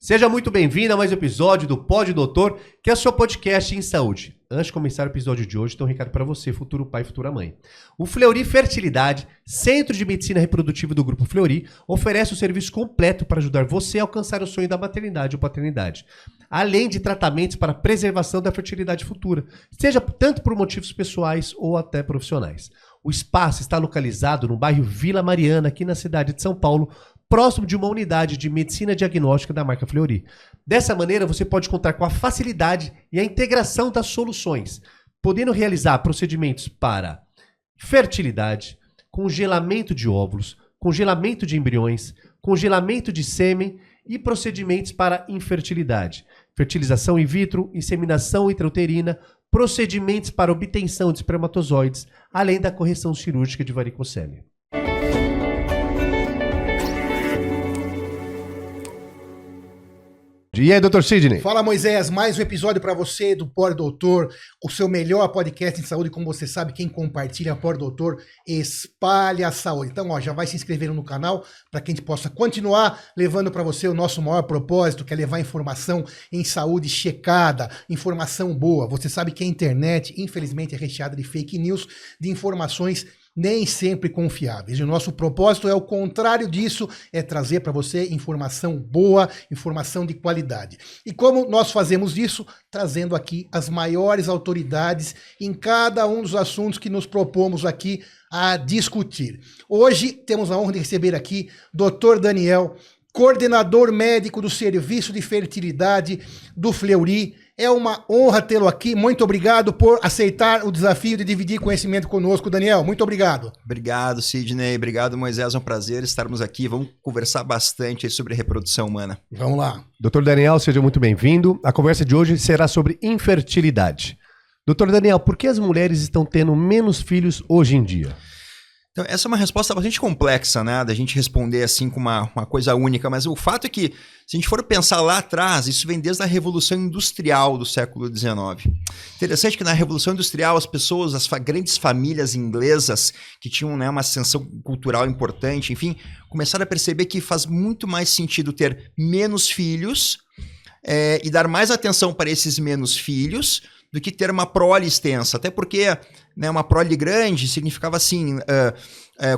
Seja muito bem-vindo a mais um episódio do Pod Doutor, que é o seu podcast em saúde. Antes de começar o episódio de hoje, tem um recado para você, futuro pai e futura mãe. O Fleury Fertilidade, Centro de Medicina Reprodutiva do Grupo Fleury, oferece o serviço completo para ajudar você a alcançar o sonho da maternidade ou paternidade, além de tratamentos para preservação da fertilidade futura, seja tanto por motivos pessoais ou até profissionais. O espaço está localizado no bairro Vila Mariana, aqui na cidade de São Paulo, próximo de uma unidade de medicina diagnóstica da marca Fleury. Dessa maneira, você pode contar com a facilidade e a integração das soluções, podendo realizar procedimentos para fertilidade, congelamento de óvulos, congelamento de embriões, congelamento de sêmen e procedimentos para infertilidade, fertilização in vitro, inseminação intrauterina, procedimentos para obtenção de espermatozoides, além da correção cirúrgica de varicocele. E aí, Dr. Sidney? Fala, Moisés, mais um episódio para você do Pod Doutor, o seu melhor podcast em saúde. Como você sabe, quem compartilha Pod Doutor espalha a saúde. Então, ó, já vai se inscrevendo no canal para que a gente possa continuar levando para você o nosso maior propósito, que é levar informação em saúde checada, informação boa. Você sabe que a internet, infelizmente, é recheada de fake news, de informações nem sempre confiáveis. E o nosso propósito é o contrário disso, é trazer para você informação boa, informação de qualidade. E como nós fazemos isso? Trazendo aqui as maiores autoridades em cada um dos assuntos que nos propomos aqui a discutir. Hoje temos a honra de receber aqui Dr. Daniel, coordenador médico do Serviço de Fertilidade do Fleury. É uma honra tê-lo aqui. Muito obrigado por aceitar o desafio de dividir conhecimento conosco, Daniel. Muito obrigado. Obrigado, Sidney. Obrigado, Moisés. É um prazer estarmos aqui. Vamos conversar bastante sobre reprodução humana. Vamos lá. Dr. Daniel, seja muito bem-vindo. A conversa de hoje será sobre infertilidade. Dr. Daniel, por que as mulheres estão tendo menos filhos hoje em dia? Então, essa é uma resposta bastante complexa, né, da gente responder assim com uma coisa única, mas o fato é que, se a gente for pensar lá atrás, isso vem desde a Revolução Industrial do século XIX. Interessante que na Revolução Industrial as pessoas, as grandes famílias inglesas, que tinham, né, uma ascensão cultural importante, enfim, começaram a perceber que faz muito mais sentido ter menos filhos e dar mais atenção para esses menos filhos do que ter uma prole extensa, até porque, né, uma prole grande significava assim,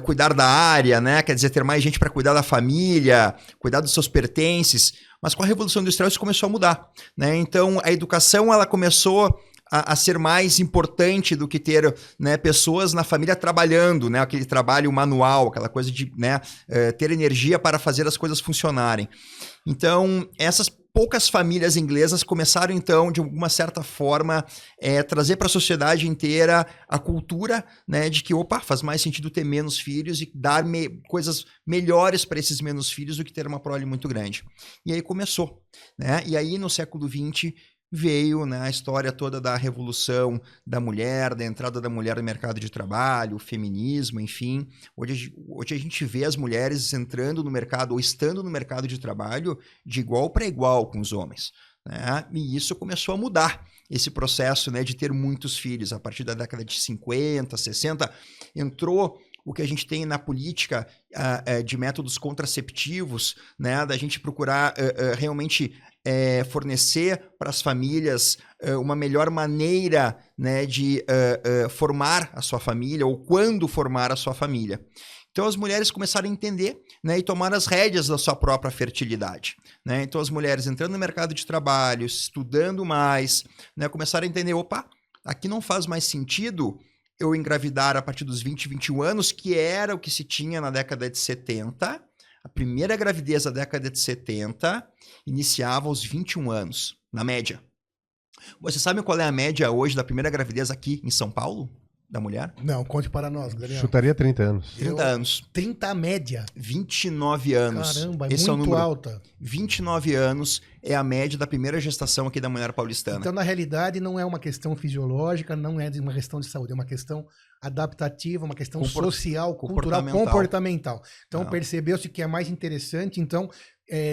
cuidar da área, né, quer dizer, ter mais gente para cuidar da família, cuidar dos seus pertences, mas com a Revolução Industrial isso começou a mudar, né, então a educação ela começou a ser mais importante do que ter, né, pessoas na família trabalhando, né, aquele trabalho manual, aquela coisa de, né, ter energia para fazer as coisas funcionarem. Então, essas poucas famílias inglesas começaram, então, de alguma certa forma, trazer para a sociedade inteira a cultura, né, de que, faz mais sentido ter menos filhos e dar coisas melhores para esses menos filhos do que ter uma prole muito grande. E aí começou, né? E aí, no século XX, veio, né, a história toda da revolução da mulher, da entrada da mulher no mercado de trabalho, o feminismo, enfim. Hoje a gente vê as mulheres entrando no mercado ou estando no mercado de trabalho de igual para igual com os homens, né? E isso começou a mudar esse processo, né, de ter muitos filhos. A partir da década de 50, 60, entrou o que a gente tem na política de métodos contraceptivos, né, da gente procurar realmente fornecer para as famílias uma melhor maneira, né, de formar a sua família ou quando formar a sua família. Então as mulheres começaram a entender, né, e tomar as rédeas da sua própria fertilidade, né? Então as mulheres entrando no mercado de trabalho, estudando mais, né, começaram a entender, aqui não faz mais sentido eu engravidar a partir dos 20, 21 anos, que era o que se tinha na década de 70. A primeira gravidez da década de 70 iniciava aos 21 anos, na média. Você sabe qual é a média hoje da primeira gravidez aqui em São Paulo, da mulher? Não, conte para nós, Daniel. Chutaria 30 anos. 30 anos. 30 a média. 29 anos. Caramba, esse muito é o número. alta. 29 anos é a média da primeira gestação aqui da mulher paulistana. Então, na realidade, não é uma questão fisiológica, não é uma questão de saúde, é uma questão adaptativa, uma questão social, cultural, comportamental. Então, percebeu-se que é mais interessante, então,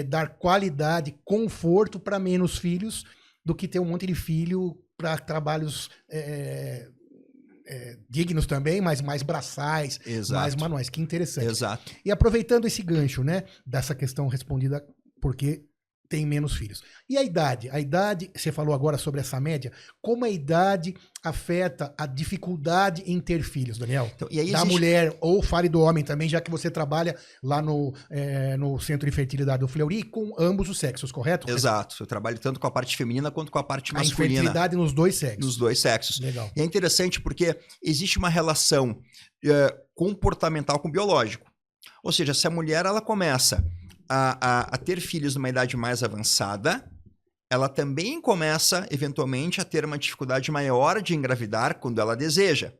dar qualidade, conforto para menos filhos do que ter um monte de filho para trabalhos dignos também, mas mais braçais, mais manuais. Que interessante. Exato. E aproveitando esse gancho, né, dessa questão respondida, porque tem menos filhos. E a idade? A idade, você falou agora sobre essa média, como a idade afeta a dificuldade em ter filhos, Daniel? Então, e aí da existe- mulher, ou fale do homem também, já que você trabalha lá no Centro de Fertilidade do Fleury com ambos os sexos, correto? Exato. Eu trabalho tanto com a parte feminina quanto com a parte A masculina. infertilidade nos dois sexos. Nos dois sexos. Legal. E é interessante porque existe uma relação comportamental com o biológico. Ou seja, se a mulher ela começa a ter filhos numa idade mais avançada, ela também começa, eventualmente, a ter uma dificuldade maior de engravidar quando ela deseja.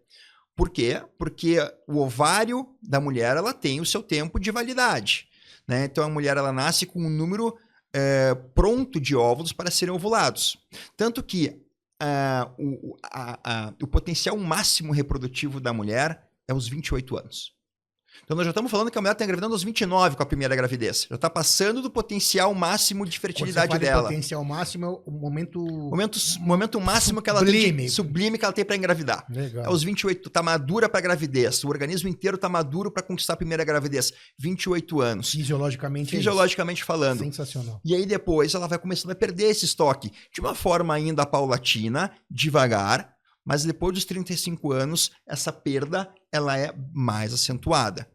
Por quê? Porque o ovário da mulher ela tem o seu tempo de validade. Né? Então, a mulher ela nasce com um número pronto de óvulos para serem ovulados. Tanto que o potencial máximo reprodutivo da mulher é os 28 anos. Então nós já estamos falando que a mulher está engravidando aos 29 com a primeira gravidez. Já está passando do potencial máximo de fertilidade Quando você fala dela. em potencial máximo é o momento... Momento máximo que ela tem sublime que ela tem para engravidar. Legal. Aos 28, está madura para a gravidez. O organismo inteiro está maduro para conquistar a primeira gravidez. 28 anos. Fisiologicamente falando. Sensacional. E aí depois ela vai começando a perder esse estoque. De uma forma ainda paulatina, devagar, mas depois dos 35 anos, essa perda ela é mais acentuada.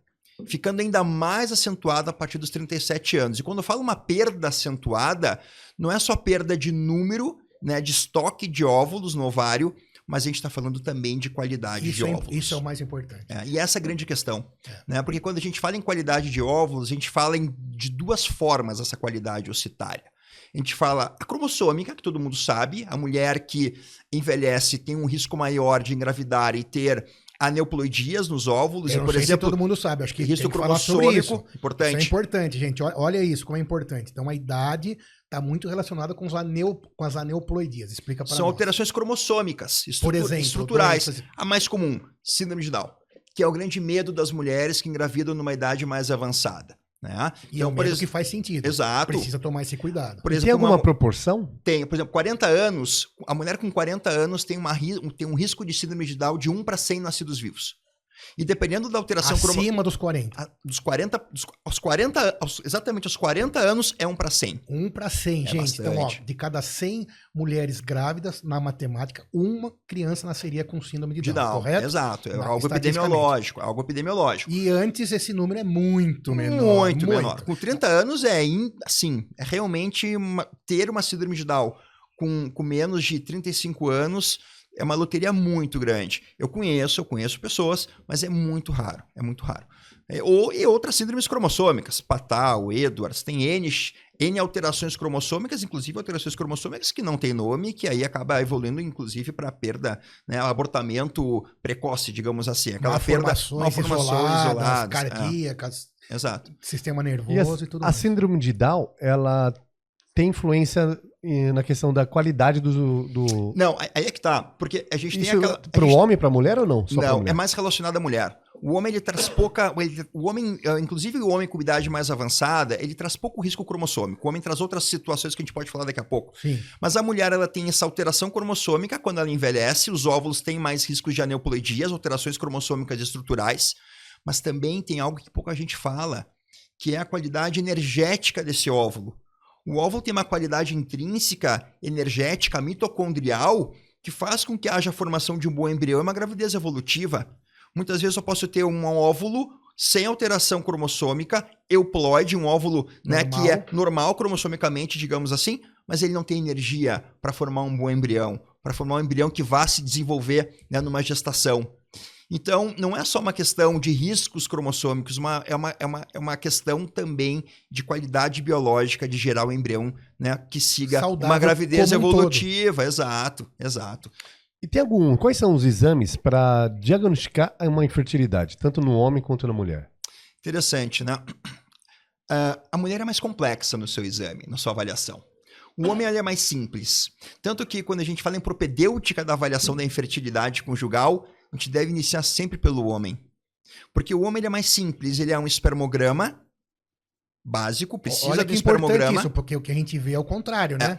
Ficando ainda mais acentuada a partir dos 37 anos. E quando eu falo uma perda acentuada, não é só perda de número, né, de estoque de óvulos no ovário, mas a gente está falando também de qualidade de óvulos. Isso é o mais importante. E essa é a grande questão. Né? Porque quando a gente fala em qualidade de óvulos, a gente fala de duas formas essa qualidade ocitária. A gente fala a cromossômica, que todo mundo sabe, a mulher que envelhece tem um risco maior de engravidar e ter aneuploidias nos óvulos. Eu não por sei exemplo, se todo mundo sabe, acho que risco tem que falar sobre isso. importante. Isso é importante, gente. Olha isso, como é importante. Então, a idade está muito relacionada com as aneuploidias. Explica para nós. São alterações cromossômicas, Por exemplo, estruturais. doenças... A mais comum, síndrome de Down, que é o grande medo das mulheres que engravidam numa idade mais avançada. Né? E então, é um medo que faz sentido. Exato. Precisa tomar esse cuidado. Por exemplo, tem alguma proporção? Tem. Por exemplo, 40 anos, a mulher com 40 anos tem um risco de síndrome de Down de 1 para 100 nascidos vivos. E dependendo da alteração acima dos 40. Exatamente aos 40 anos é 1 para 100. 1 para 100, gente. Bastante. Então, ó, de cada 100 mulheres grávidas, na matemática, uma criança nasceria com síndrome de Down, correto? Exato. É algo epidemiológico. E antes esse número é muito menor. Muito menor. Com 30 anos é realmente ter uma síndrome de Down com menos de 35 anos é uma loteria muito grande. Eu conheço pessoas, mas é muito raro. É muito raro. E outras síndromes cromossômicas, Patal, Edwards, tem N alterações cromossômicas, inclusive alterações cromossômicas que não tem nome, que aí acaba evoluindo, inclusive, para perda, né, abortamento precoce, digamos assim. Aquela malformações isoladas, cardíacas, exato. Sistema nervoso e tudo mais. A síndrome de Down, ela tem influência na questão da qualidade do... Não, aí é que tá, porque a gente isso tem aquela... Pro homem, pra mulher ou não? Só não, é mais relacionado à mulher. O homem, ele traz pouca... inclusive o homem com idade mais avançada, ele traz pouco risco cromossômico. O homem traz outras situações que a gente pode falar daqui a pouco. Sim. Mas a mulher, ela tem essa alteração cromossômica quando ela envelhece, os óvulos têm mais riscos de aneuploidias, alterações cromossômicas estruturais, mas também tem algo que pouca gente fala, que é a qualidade energética desse óvulo. O óvulo tem uma qualidade intrínseca, energética, mitocondrial, que faz com que haja a formação de um bom embrião e uma gravidez evolutiva. Muitas vezes eu posso ter um óvulo sem alteração cromossômica, euploide, um óvulo, né, que é normal cromossomicamente, digamos assim, mas ele não tem energia para formar um bom embrião, para formar um embrião que vá se desenvolver, né, numa gestação. Então, não é só uma questão de riscos cromossômicos, é uma questão também de qualidade biológica de gerar o embrião, né, que siga saudável, uma gravidez evolutiva. Exato. E tem quais são os exames para diagnosticar uma infertilidade, tanto no homem quanto na mulher? Interessante, né? A mulher é mais complexa no seu exame, na sua avaliação. O homem é mais simples. Tanto que quando a gente fala em propedêutica da avaliação da infertilidade conjugal, a gente deve iniciar sempre pelo homem. Porque o homem ele é mais simples, ele é um espermograma básico, precisa do espermograma. Isso, porque o que a gente vê é o contrário, né?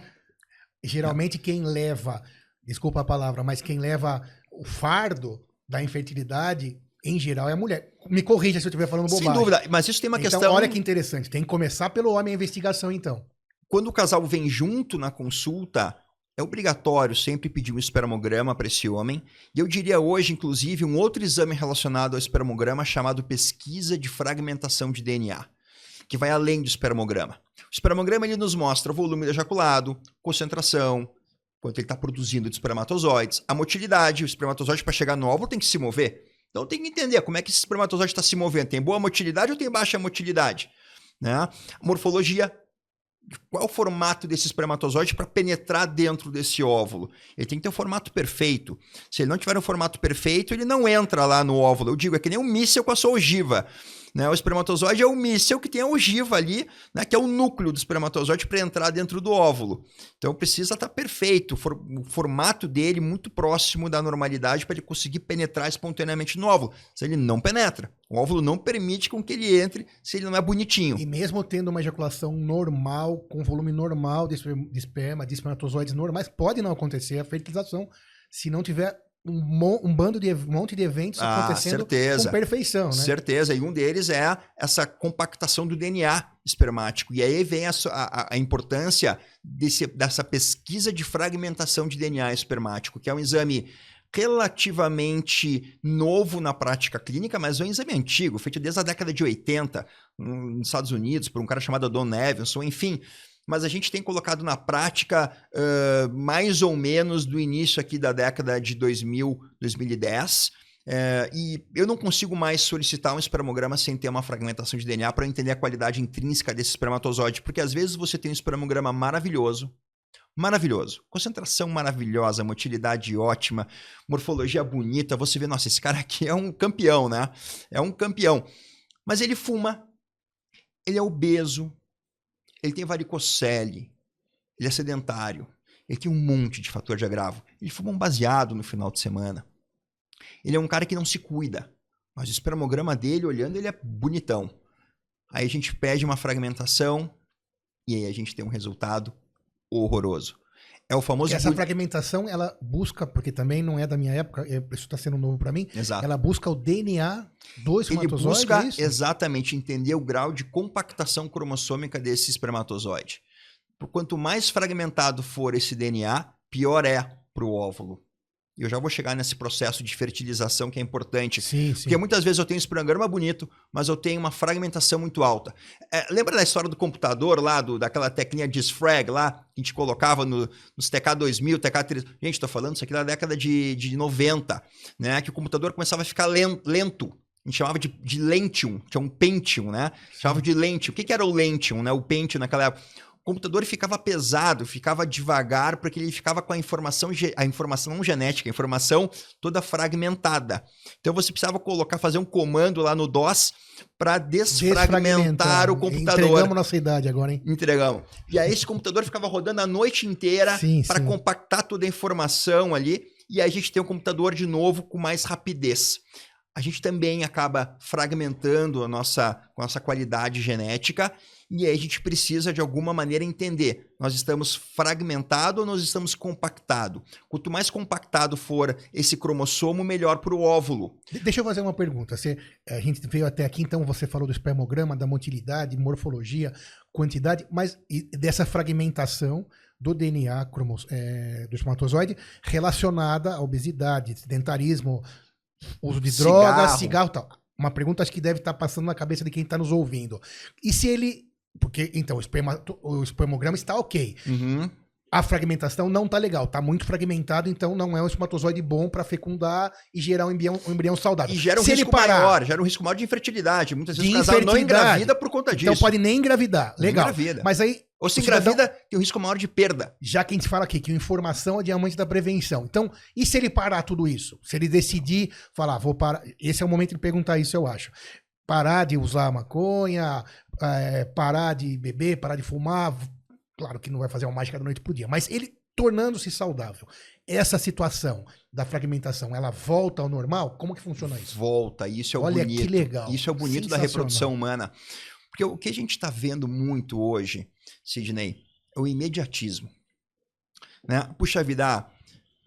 Geralmente quem leva, desculpa a palavra, mas quem leva o fardo da infertilidade, em geral, é a mulher. Me corrija se eu estiver falando bobagem. Sem dúvida, mas isso tem uma questão... Então, olha que interessante, tem que começar pelo homem a investigação, então. Quando o casal vem junto na consulta, é obrigatório sempre pedir um espermograma para esse homem. E eu diria hoje, inclusive, um outro exame relacionado ao espermograma chamado pesquisa de fragmentação de DNA, que vai além do espermograma. O espermograma ele nos mostra o volume do ejaculado, concentração, quanto ele está produzindo de espermatozoides, a motilidade. O espermatozoide, para chegar no óvulo, tem que se mover. Então tem que entender como é que esse espermatozoide está se movendo. Tem boa motilidade ou tem baixa motilidade? Né? A morfologia. Qual é o formato desse espermatozoide para penetrar dentro desse óvulo? Ele tem que ter o formato perfeito. Se ele não tiver um formato perfeito, ele não entra lá no óvulo. Eu digo, é que nem um míssil com a sua ogiva. Né? O espermatozoide é o míssil que tem a ogiva ali, né? Que é o núcleo do espermatozoide para entrar dentro do óvulo. Então precisa estar perfeito, o formato dele muito próximo da normalidade para ele conseguir penetrar espontaneamente no óvulo. Se ele não penetra, o óvulo não permite com que ele entre se ele não é bonitinho. E mesmo tendo uma ejaculação normal, com volume normal de esperma, de espermatozoides normais, pode não acontecer a fertilização se não tiver um monte de eventos acontecendo com perfeição, né? Certeza. E um deles é essa compactação do DNA espermático. E aí vem a importância dessa pesquisa de fragmentação de DNA espermático, que é um exame relativamente novo na prática clínica, mas é um exame antigo, feito desde a década de 80, nos Estados Unidos, por um cara chamado Don Evanson, enfim. Mas a gente tem colocado na prática mais ou menos do início aqui da década de 2000, 2010. E eu não consigo mais solicitar um espermograma sem ter uma fragmentação de DNA para entender a qualidade intrínseca desse espermatozoide, porque às vezes você tem um espermograma maravilhoso, concentração maravilhosa, motilidade ótima, morfologia bonita, você vê, nossa, esse cara aqui é um campeão, né? É um campeão. Mas ele fuma, ele é obeso, ele tem varicocele, ele é sedentário, ele tem um monte de fator de agravo. Ele fuma um baseado no final de semana. Ele é um cara que não se cuida, mas o espermograma dele, olhando, ele é bonitão. Aí a gente pede uma fragmentação e aí a gente tem um resultado horroroso. É o famoso... Essa fragmentação, ela busca, porque também não é da minha época, isso está sendo novo para mim. Exato. Ela busca o DNA do espermatozoide. Ele busca exatamente entender o grau de compactação cromossômica desse espermatozoide. Quanto mais fragmentado for esse DNA, pior é para o óvulo. E eu já vou chegar nesse processo de fertilização que é importante. Sim. Porque muitas vezes eu tenho um espermograma bonito, mas eu tenho uma fragmentação muito alta. Lembra da história do computador lá, daquela teclinha disfrag lá, que a gente colocava nos TK2000, TK3000? Gente, estou falando isso aqui da década de 90, né? Que o computador começava a ficar lento. A gente chamava de Lentium, tinha um Pentium, né? Chamava de Lentium. O que era o Lentium, né? O Pentium naquela época. O computador ficava pesado, ficava devagar, porque ele ficava com a informação não genética, a informação toda fragmentada. Então você precisava fazer um comando lá no DOS para desfragmentar o computador. Entregamos nossa idade agora, hein? Entregamos. E aí esse computador ficava rodando a noite inteira para compactar toda a informação ali, e aí a gente tem um computador de novo com mais rapidez. A gente também acaba fragmentando com a nossa qualidade genética, e aí a gente precisa, de alguma maneira, entender. Nós estamos fragmentados ou nós estamos compactados? Quanto mais compactado for esse cromossomo, melhor para o óvulo. Deixa eu fazer uma pergunta. A gente veio até aqui, então você falou do espermograma, da motilidade, morfologia, quantidade, mas dessa fragmentação do DNA do espermatozoide relacionada à obesidade, sedentarismo, uso de drogas, cigarro e tal. Uma pergunta acho que deve estar passando na cabeça de quem está nos ouvindo. E se ele... Porque, então, o espermograma está ok. Uhum. A fragmentação não está legal. Está muito fragmentado, então não é um espermatozoide bom para fecundar e gerar um embrião saudável. E gera um risco maior, gera um risco maior de infertilidade. Muitas vezes o casal não engravida por conta disso. Então pode nem engravidar. Legal. Não engravida. Mas aí... Ou se engravida, tem um risco maior de perda. Já que a gente fala aqui que a informação é diamante da prevenção. Então, e se ele parar tudo isso? Se ele decidir falar, vou parar... Esse é o momento de perguntar isso, eu acho. Parar de usar maconha, parar de beber, parar de fumar. Claro que não vai fazer uma mágica da noite pro dia, mas ele tornando-se saudável. Essa situação da fragmentação, ela volta ao normal? Como que funciona isso? Volta, isso é o bonito. Olha que legal. Isso é o bonito da reprodução humana. Porque o que a gente está vendo muito hoje, Sidney, é o imediatismo. Né? Puxa vida,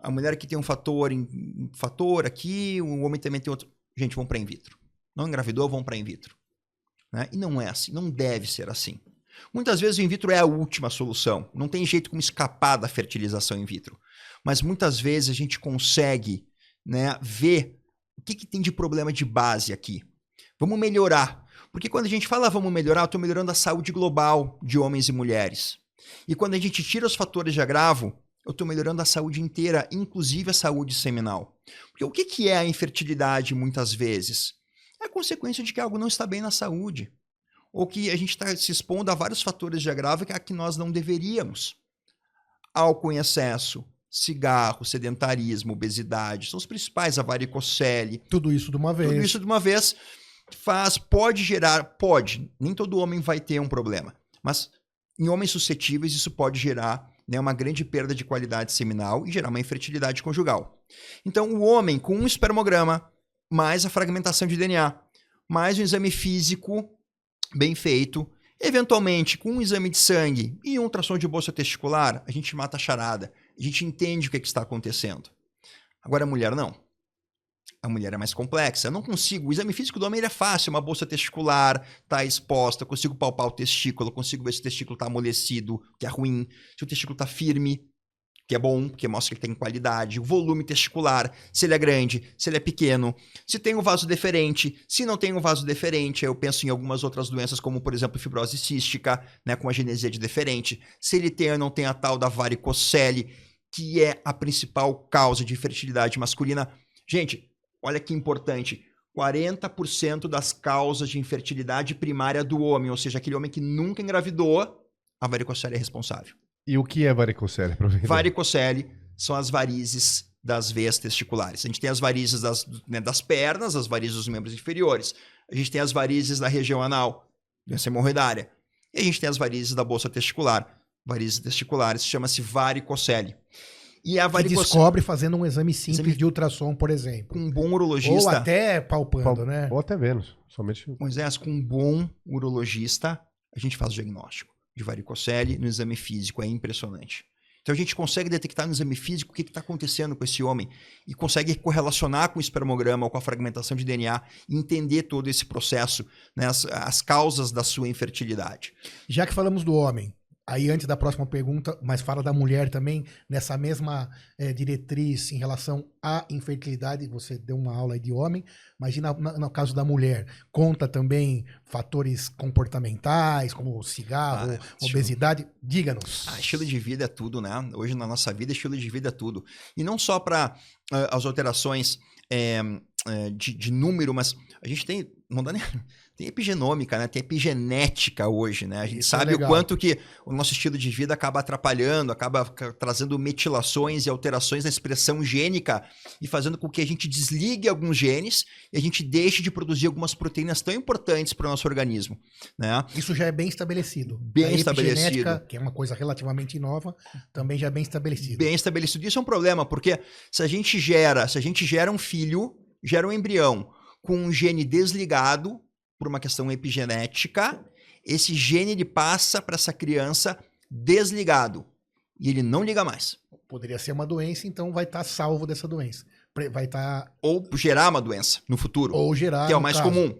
a mulher que tem um fator aqui, o homem também tem outro. Gente, vamos para in vitro. Não engravidou, vamos para in vitro. Né? E não é assim, não deve ser assim. Muitas vezes o in vitro é a última solução. Não tem jeito como escapar da fertilização in vitro. Mas muitas vezes a gente consegue, né, ver o que tem de problema de base aqui. Vamos melhorar. Porque quando a gente fala vamos melhorar, eu estou melhorando a saúde global de homens e mulheres. E quando a gente tira os fatores de agravo, eu estou melhorando a saúde inteira, inclusive a saúde seminal. Porque o que é a infertilidade muitas vezes? É a consequência de que algo não está bem na saúde. Ou que a gente está se expondo a vários fatores de agravo que nós não deveríamos. Álcool em excesso, cigarro, sedentarismo, obesidade, são os principais, a varicocele. Tudo isso de uma vez. Tudo isso de uma vez pode, nem todo homem vai ter um problema, mas em homens suscetíveis isso pode gerar, né, uma grande perda de qualidade seminal e gerar uma infertilidade conjugal. Então o homem com um espermograma, mais a fragmentação de DNA, mais um exame físico bem feito, eventualmente com um exame de sangue e um ultrassom de bolsa testicular, a gente mata a charada. A gente entende o que está acontecendo. Agora a mulher não. A mulher é mais complexa. Eu não consigo. O exame físico do homem é fácil. Uma bolsa testicular está exposta. Eu consigo palpar o testículo. Eu consigo ver se o testículo está amolecido, que é ruim. Se o testículo está firme, que é bom, porque mostra que ele tem qualidade. O volume testicular, se ele é grande, se ele é pequeno. Se tem um vaso deferente. Se não tem um vaso deferente, eu penso em algumas outras doenças, como, por exemplo, fibrose cística, né, com a genesia de deferente. Se ele tem ou não tem a tal da varicocele, que é a principal causa de infertilidade masculina. Gente, olha que importante, 40% das causas de infertilidade primária do homem, ou seja, aquele homem que nunca engravidou, a varicocele é responsável. E o que é varicocele? Varicocele são as varizes das veias testiculares. A gente tem as varizes das pernas, as varizes dos membros inferiores. A gente tem as varizes da região anal, doença hemorroidária. E a gente tem as varizes da bolsa testicular. Varizes testiculares, chama-se varicocele. E a varicocele descobre fazendo um exame simples de ultrassom, por exemplo. Com um bom urologista. Ou até palpando, né? Ou até vendo. Somente. Moisés, com um bom urologista, a gente faz o diagnóstico de varicocele no exame físico. É impressionante. Então a gente consegue detectar no exame físico o que está acontecendo com esse homem e consegue correlacionar com o espermograma ou com a fragmentação de DNA e entender todo esse processo, né, as causas da sua infertilidade. Já que falamos do homem, aí antes da próxima pergunta, mas fala da mulher também, nessa mesma diretriz em relação à infertilidade, você deu uma aula aí de homem, mas no caso da mulher, conta também fatores comportamentais, como cigarro, obesidade? Diga-nos. Estilo de vida é tudo, né? Hoje na nossa vida, estilo de vida é tudo. E não só para as alterações de número, mas a gente tem, não dá nem... Tem epigenômica, né? Tem epigenética hoje, né? A gente sabe o quanto que o nosso estilo de vida acaba atrapalhando, acaba trazendo metilações e alterações na expressão gênica e fazendo com que a gente desligue alguns genes e a gente deixe de produzir algumas proteínas tão importantes para o nosso organismo, né? Isso já é bem estabelecido. Bem estabelecido. Que é uma coisa relativamente nova, também já é bem estabelecido. Bem estabelecido. Isso é um problema, porque se a gente gera um filho, gera um embrião com um gene desligado, por uma questão epigenética, esse gene ele passa para essa criança desligado e ele não liga mais. Poderia ser uma doença, então vai estar salvo dessa doença. Vai estar... Ou gerar uma doença no futuro. Ou gerar, que é o mais comum.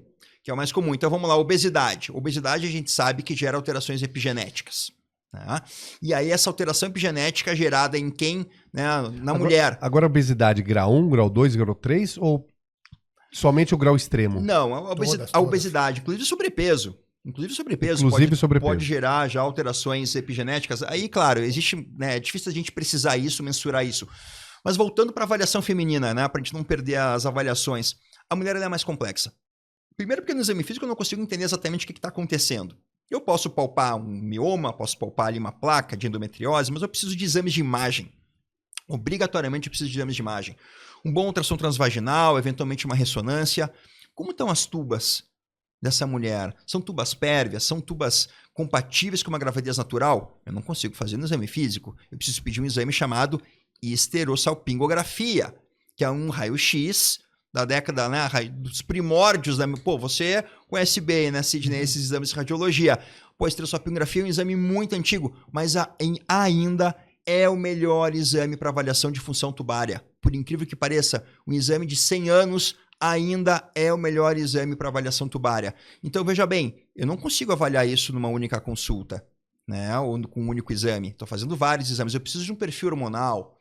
Que é o mais comum. Então vamos lá, obesidade. Obesidade a gente sabe que gera alterações epigenéticas. Tá? E aí essa alteração epigenética gerada em quem? Né, na mulher. Agora obesidade grau 1, grau 2, grau 3 ou... Somente o grau extremo? Não, a obesidade, inclusive sobrepeso. Pode gerar já alterações epigenéticas. Aí, claro, existe, né, é difícil a gente precisar isso, mensurar isso. Mas voltando para a avaliação feminina, né, para a gente não perder as avaliações, a mulher ela é mais complexa. Primeiro porque no exame físico eu não consigo entender exatamente o que está acontecendo. Eu posso palpar um mioma, posso palpar ali uma placa de endometriose, mas eu preciso de exames de imagem. Obrigatoriamente eu preciso de exames de imagem. Um bom ultrassom transvaginal, eventualmente uma ressonância. Como estão as tubas dessa mulher? São tubas pérvias? São tubas compatíveis com uma gravidez natural? Eu não consigo fazer no exame físico. Eu preciso pedir um exame chamado esterossalpingografia, que é um raio-x da década, né, dos primórdios. Pô, você conhece bem, né, Sidney, esses exames de radiologia. Pô, a esterossalpingografia é um exame muito antigo, mas ainda é o melhor exame para avaliação de função tubária. Por incrível que pareça, um exame de 100 anos ainda é o melhor exame para avaliação tubária. Então, veja bem, eu não consigo avaliar isso numa única consulta, né? Ou com um único exame. Estou fazendo vários exames. Eu preciso de um perfil hormonal.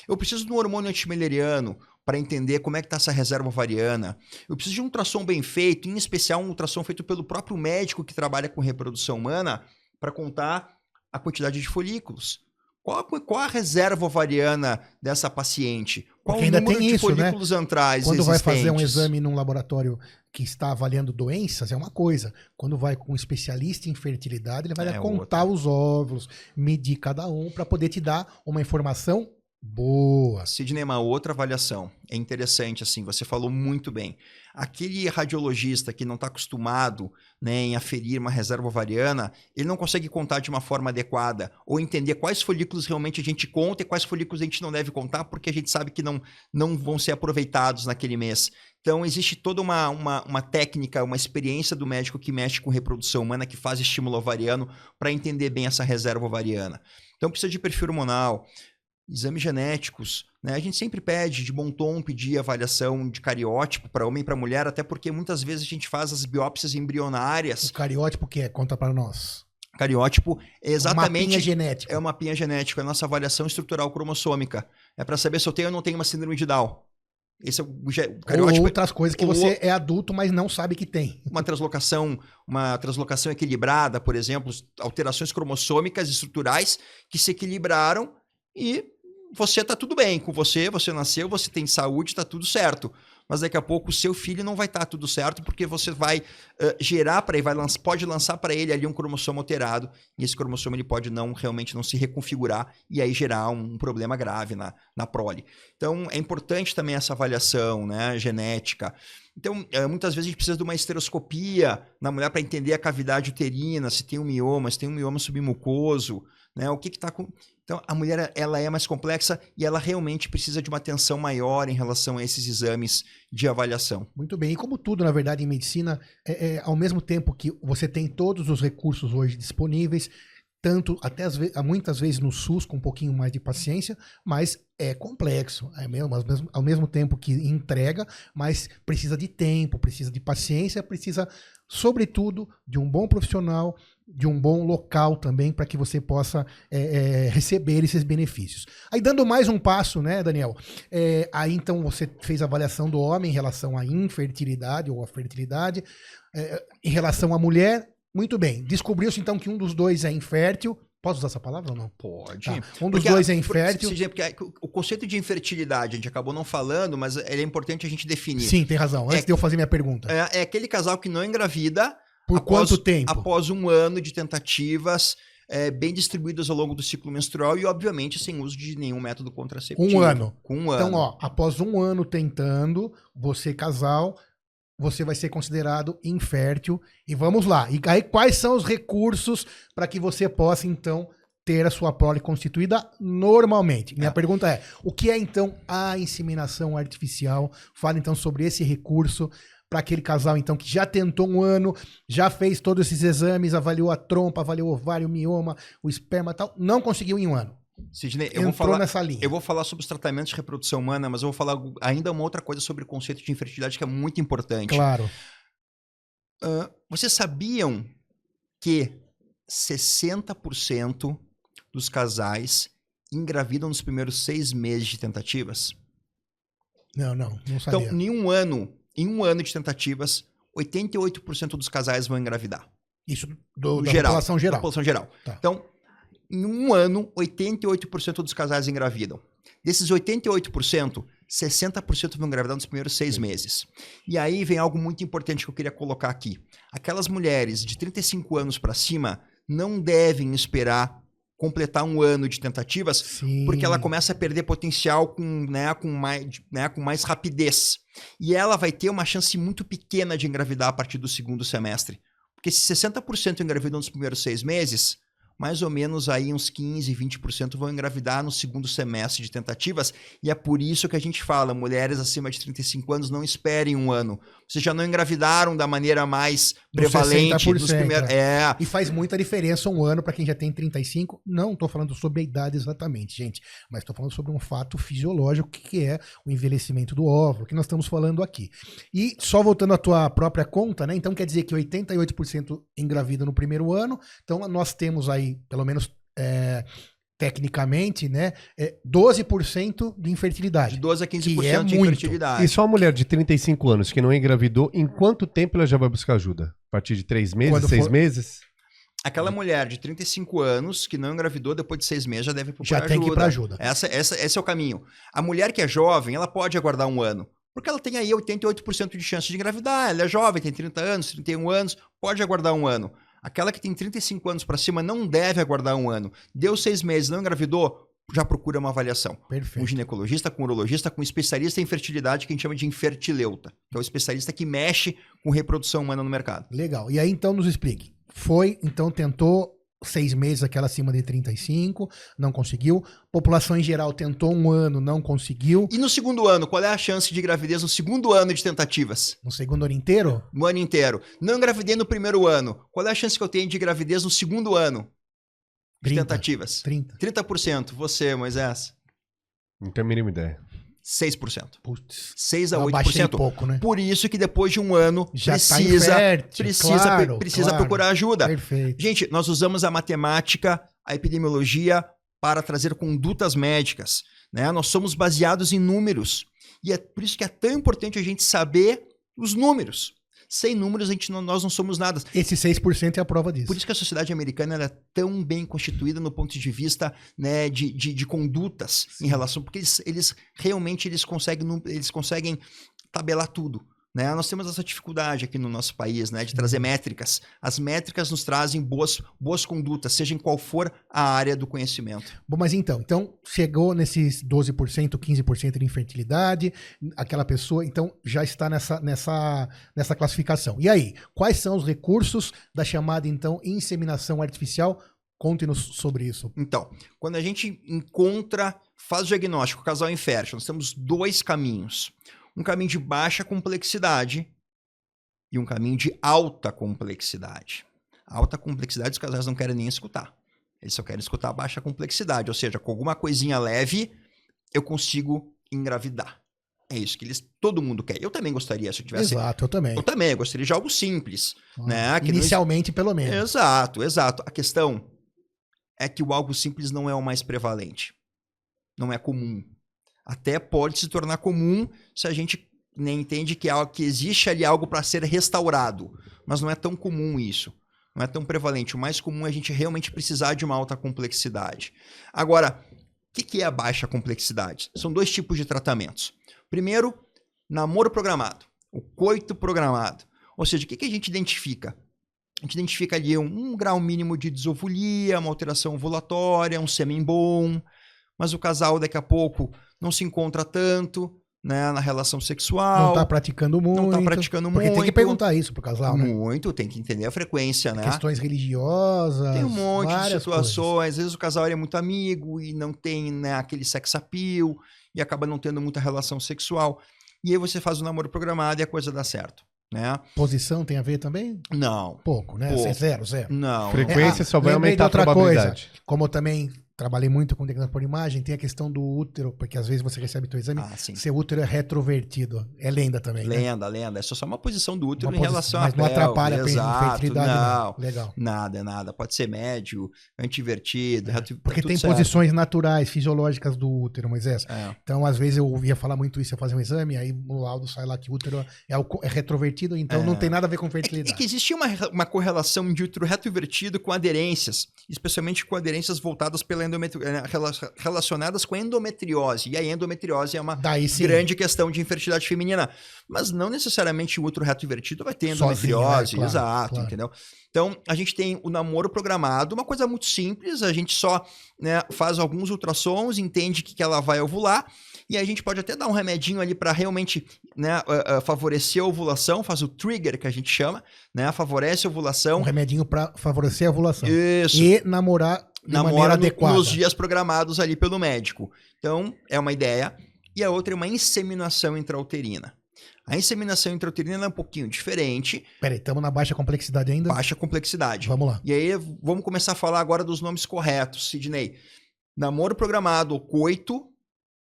Eu preciso de um hormônio antimileriano para entender como é que está essa reserva ovariana. Eu preciso de um ultrassom bem feito, em especial um ultrassom feito pelo próprio médico que trabalha com reprodução humana, para contar a quantidade de folículos. Qual a reserva ovariana dessa paciente? Qual Porque o ainda número tem de isso, folículos antrais Quando vai fazer um existentes? exame num laboratório que está avaliando doenças, é uma coisa. Quando vai com um especialista em fertilidade, ele vai contar os óvulos, medir cada um, para poder te dar uma informação boa. Sidney, uma outra avaliação. É interessante, assim, você falou muito bem. Aquele radiologista que não está acostumado, né, em aferir uma reserva ovariana, ele não consegue contar de uma forma adequada ou entender quais folículos realmente a gente conta e quais folículos a gente não deve contar, porque a gente sabe que não vão ser aproveitados naquele mês. Então, existe toda uma técnica, uma experiência do médico que mexe com reprodução humana, que faz estímulo ovariano, para entender bem essa reserva ovariana. Então, precisa de perfil hormonal, exames genéticos, né? A gente sempre pede, de bom tom, pedir avaliação de cariótipo para homem e para mulher, até porque muitas vezes a gente faz as biópsias embrionárias. O cariótipo que é? Conta para nós. Cariótipo é exatamente... Mapinha genético. É uma mapinha genético, é a nossa avaliação estrutural cromossômica. É para saber se eu tenho ou não tenho uma síndrome de Down. Esse é o cariótipo. Ou outras coisas que você é adulto, mas não sabe que tem. Uma translocação equilibrada, por exemplo, alterações cromossômicas estruturais que se equilibraram e você tá tudo bem com você nasceu, você tem saúde, tá tudo certo. Mas daqui a pouco o seu filho não vai estar tudo certo porque você vai gerar para ele, pode lançar para ele ali um cromossomo alterado e esse cromossomo ele pode realmente não se reconfigurar e aí gerar um problema grave na prole. Então é importante também essa avaliação, né, genética. Então, muitas vezes a gente precisa de uma esteroscopia na mulher para entender a cavidade uterina, se tem um mioma submucoso, né, o que está com... Então, a mulher ela é mais complexa e ela realmente precisa de uma atenção maior em relação a esses exames de avaliação. Muito bem. E como tudo, na verdade, em medicina, ao mesmo tempo que você tem todos os recursos hoje disponíveis, tanto até muitas vezes no SUS, com um pouquinho mais de paciência, mas é complexo. Ao mesmo tempo que entrega, mas precisa de tempo, precisa de paciência, precisa, sobretudo, de um bom profissional, de um bom local também, para que você possa receber esses benefícios. Aí, dando mais um passo, né, Daniel? Aí, então, você fez a avaliação do homem em relação à infertilidade ou à fertilidade. Em relação à mulher, muito bem. Descobriu-se, então, que um dos dois é infértil. Posso usar essa palavra ou não? Pode. Tá. Um dos dois é infértil. Porque o conceito de infertilidade, a gente acabou não falando, mas é importante a gente definir. Sim, tem razão. Antes de eu fazer minha pergunta. É aquele casal que não engravida... Por quanto tempo? Após um ano de tentativas bem distribuídas ao longo do ciclo menstrual e, obviamente, sem uso de nenhum método contraceptivo. Um ano. Com um ano. Então, após um ano tentando, você, casal, você vai ser considerado infértil. E vamos lá. E aí, quais são os recursos para que você possa, então, ter a sua prole constituída normalmente? Minha pergunta é, o que é, então, a inseminação artificial? Fala, então, sobre esse recurso para aquele casal, então, que já tentou um ano, já fez todos esses exames, avaliou a trompa, avaliou o ovário, o mioma, o esperma e tal, não conseguiu em um ano. Sidney, nessa linha. Eu vou falar sobre os tratamentos de reprodução humana, mas eu vou falar ainda uma outra coisa sobre o conceito de infertilidade que é muito importante. Claro. Vocês sabiam que 60% dos casais engravidam nos primeiros 6 meses de tentativas? Não sabia. Então, em um ano de tentativas, 88% dos casais vão engravidar. Isso da população geral. Da população geral. Tá. Então, em um ano, 88% dos casais engravidam. Desses 88%, 60% vão engravidar nos primeiros 6 meses. E aí vem algo muito importante que eu queria colocar aqui. Aquelas mulheres de 35 anos para cima não devem esperar completar um ano de tentativas, sim, porque ela começa a perder potencial com mais rapidez. E ela vai ter uma chance muito pequena de engravidar a partir do segundo semestre. Porque se 60% engravidam nos primeiros 6 meses, mais ou menos aí uns 15, 20% vão engravidar no segundo semestre de tentativas, e é por isso que a gente fala, mulheres acima de 35 anos não esperem um ano. Vocês já não engravidaram da maneira mais prevalente nos primeiros... E faz muita diferença um ano para quem já tem 35. Não estou falando sobre a idade exatamente, gente, mas estou falando sobre um fato fisiológico que é o envelhecimento do óvulo, que nós estamos falando aqui. E só voltando à tua própria conta, né? Então quer dizer que 88% engravida no primeiro ano. Então nós temos aí, pelo menos tecnicamente, né, 12% de infertilidade. De 12 a 15% que é de muito. infertilidade. E só uma mulher de 35 anos que não engravidou, em quanto tempo ela já vai buscar ajuda? A partir de 3 meses, Quando 6 for- meses? Aquela mulher de 35 anos que não engravidou, depois de 6 meses já deve procurar Já tem que ir pra ajuda. Esse é o caminho. A mulher que é jovem, ela pode aguardar um ano. Porque ela tem aí 88% de chance de engravidar. Ela é jovem, tem 30 anos, 31 anos, pode aguardar um ano. Aquela que tem 35 anos para cima não deve aguardar um ano. Deu 6 meses, não engravidou, já procura uma avaliação. Com Perfeito. um ginecologista, com um urologista, com um especialista em fertilidade, que a gente chama de infertileuta, que é o especialista que mexe com reprodução humana no mercado. Legal. E aí, então, nos explique. Então, tentou 6 meses, aquela acima de 35, não conseguiu. População em geral tentou um ano, não conseguiu. E no segundo ano, qual é a chance de gravidez no segundo ano de tentativas? No segundo ano inteiro, No ano inteiro. Não engravidei no primeiro ano. Qual é a chance que eu tenho de gravidez no segundo ano de 30. tentativas? 30. 30%. Você, Moisés? Não tenho a mínima ideia. 6%. Putz. 6 a Eu abaixei 8%. pouco, né? Por isso que depois de um ano Já precisa, tá infértil, claro. procurar ajuda. Perfeito. Gente, nós usamos a matemática, a epidemiologia para trazer condutas médicas, né? Nós somos baseados em números. E é por isso que é tão importante a gente saber os números. Sem números, nós não somos nada. Esse 6% é a prova disso. Por isso que a sociedade americana ela é tão bem constituída no ponto de vista, né, de condutas em relação... Porque eles realmente conseguem tabelar tudo. Né? Nós temos essa dificuldade aqui no nosso país, né, de trazer métricas. As métricas nos trazem boas condutas, seja em qual for a área do conhecimento. Bom, mas então chegou nesses 12%, 15% de infertilidade, aquela pessoa, então já está nessa classificação. E aí, quais são os recursos da chamada, então, inseminação artificial? Conte-nos sobre isso. Então, quando a gente faz o diagnóstico, casal infértil, nós temos 2 caminhos. Um caminho de baixa complexidade e um caminho de alta complexidade. Alta complexidade os casais não querem nem escutar. Eles só querem escutar a baixa complexidade. Ou seja, com alguma coisinha leve, eu consigo engravidar. É isso que todo mundo quer. Eu também gostaria, se eu tivesse... Exato, eu também. Eu também gostaria de algo simples. Né? Que Inicialmente, pelo menos. Exato. A questão é que o algo simples não é o mais prevalente. Não é comum. Até pode se tornar comum se a gente nem entende que existe ali algo para ser restaurado. Mas não é tão comum isso. Não é tão prevalente. O mais comum é a gente realmente precisar de uma alta complexidade. Agora, o que é a baixa complexidade? São 2 tipos de tratamentos. Primeiro, namoro programado. O coito programado. Ou seja, o que a gente identifica? A gente identifica ali um grau mínimo de desovulia, uma alteração ovulatória, um sêmen bom, mas o casal daqui a pouco não se encontra tanto, né, na relação sexual. Não tá praticando muito. Não tá praticando porque muito. tem que perguntar isso pro casal, né? Muito, tem que entender a frequência, né? Questões religiosas. Tem um monte de várias situações. coisas. Às vezes o casal é muito amigo e não tem, né, aquele sex appeal e acaba não tendo muita relação sexual. E aí você faz o namoro programado e a coisa dá certo, né? Posição tem a ver também? Não. Pouco, né? Pouco. Zero. Não. Frequência só vai lembrei de aumentar a outra probabilidade. coisa. Como eu também trabalhei muito com diagnóstico por imagem, tem a questão do útero, porque às vezes você recebe teu exame, Sim. seu útero é retrovertido. É lenda também, né? Lenda. É só uma posição do útero Uma em relação mas à não pelve. atrapalha a Exato, infertilidade, não. Legal. Nada. Pode ser médio, antivertido, Porque tudo tem certo. posições naturais, fisiológicas do útero, Moisés. É. Então, às vezes, eu ouvia falar muito isso, eu fazia um exame, aí no laudo sai lá que o útero é retrovertido, então não tem nada a ver com fertilidade. É que existia uma correlação de útero retrovertido com aderências, especialmente com aderências voltadas pela relacionadas com a endometriose. E a endometriose é uma grande questão de infertilidade feminina. Mas não necessariamente o útero retrovertido vai ter endometriose. Sozinho, claro. Entendeu? Então, a gente tem o namoro programado, uma coisa muito simples, a gente só, né, faz alguns ultrassons, entende que ela vai ovular, e a gente pode até dar um remedinho ali para realmente, né, favorecer a ovulação, faz o trigger que a gente chama, né, favorece a ovulação. Um remedinho para favorecer a ovulação. Isso. E namorar de maneira adequada. Nos dias programados ali pelo médico. Então, é uma ideia. E a outra é uma inseminação intrauterina. A inseminação intrauterina é um pouquinho diferente. Peraí, estamos na baixa complexidade ainda? Baixa complexidade. Vamos lá. E aí, vamos começar a falar agora dos nomes corretos, Sidney. Namoro programado, ou coito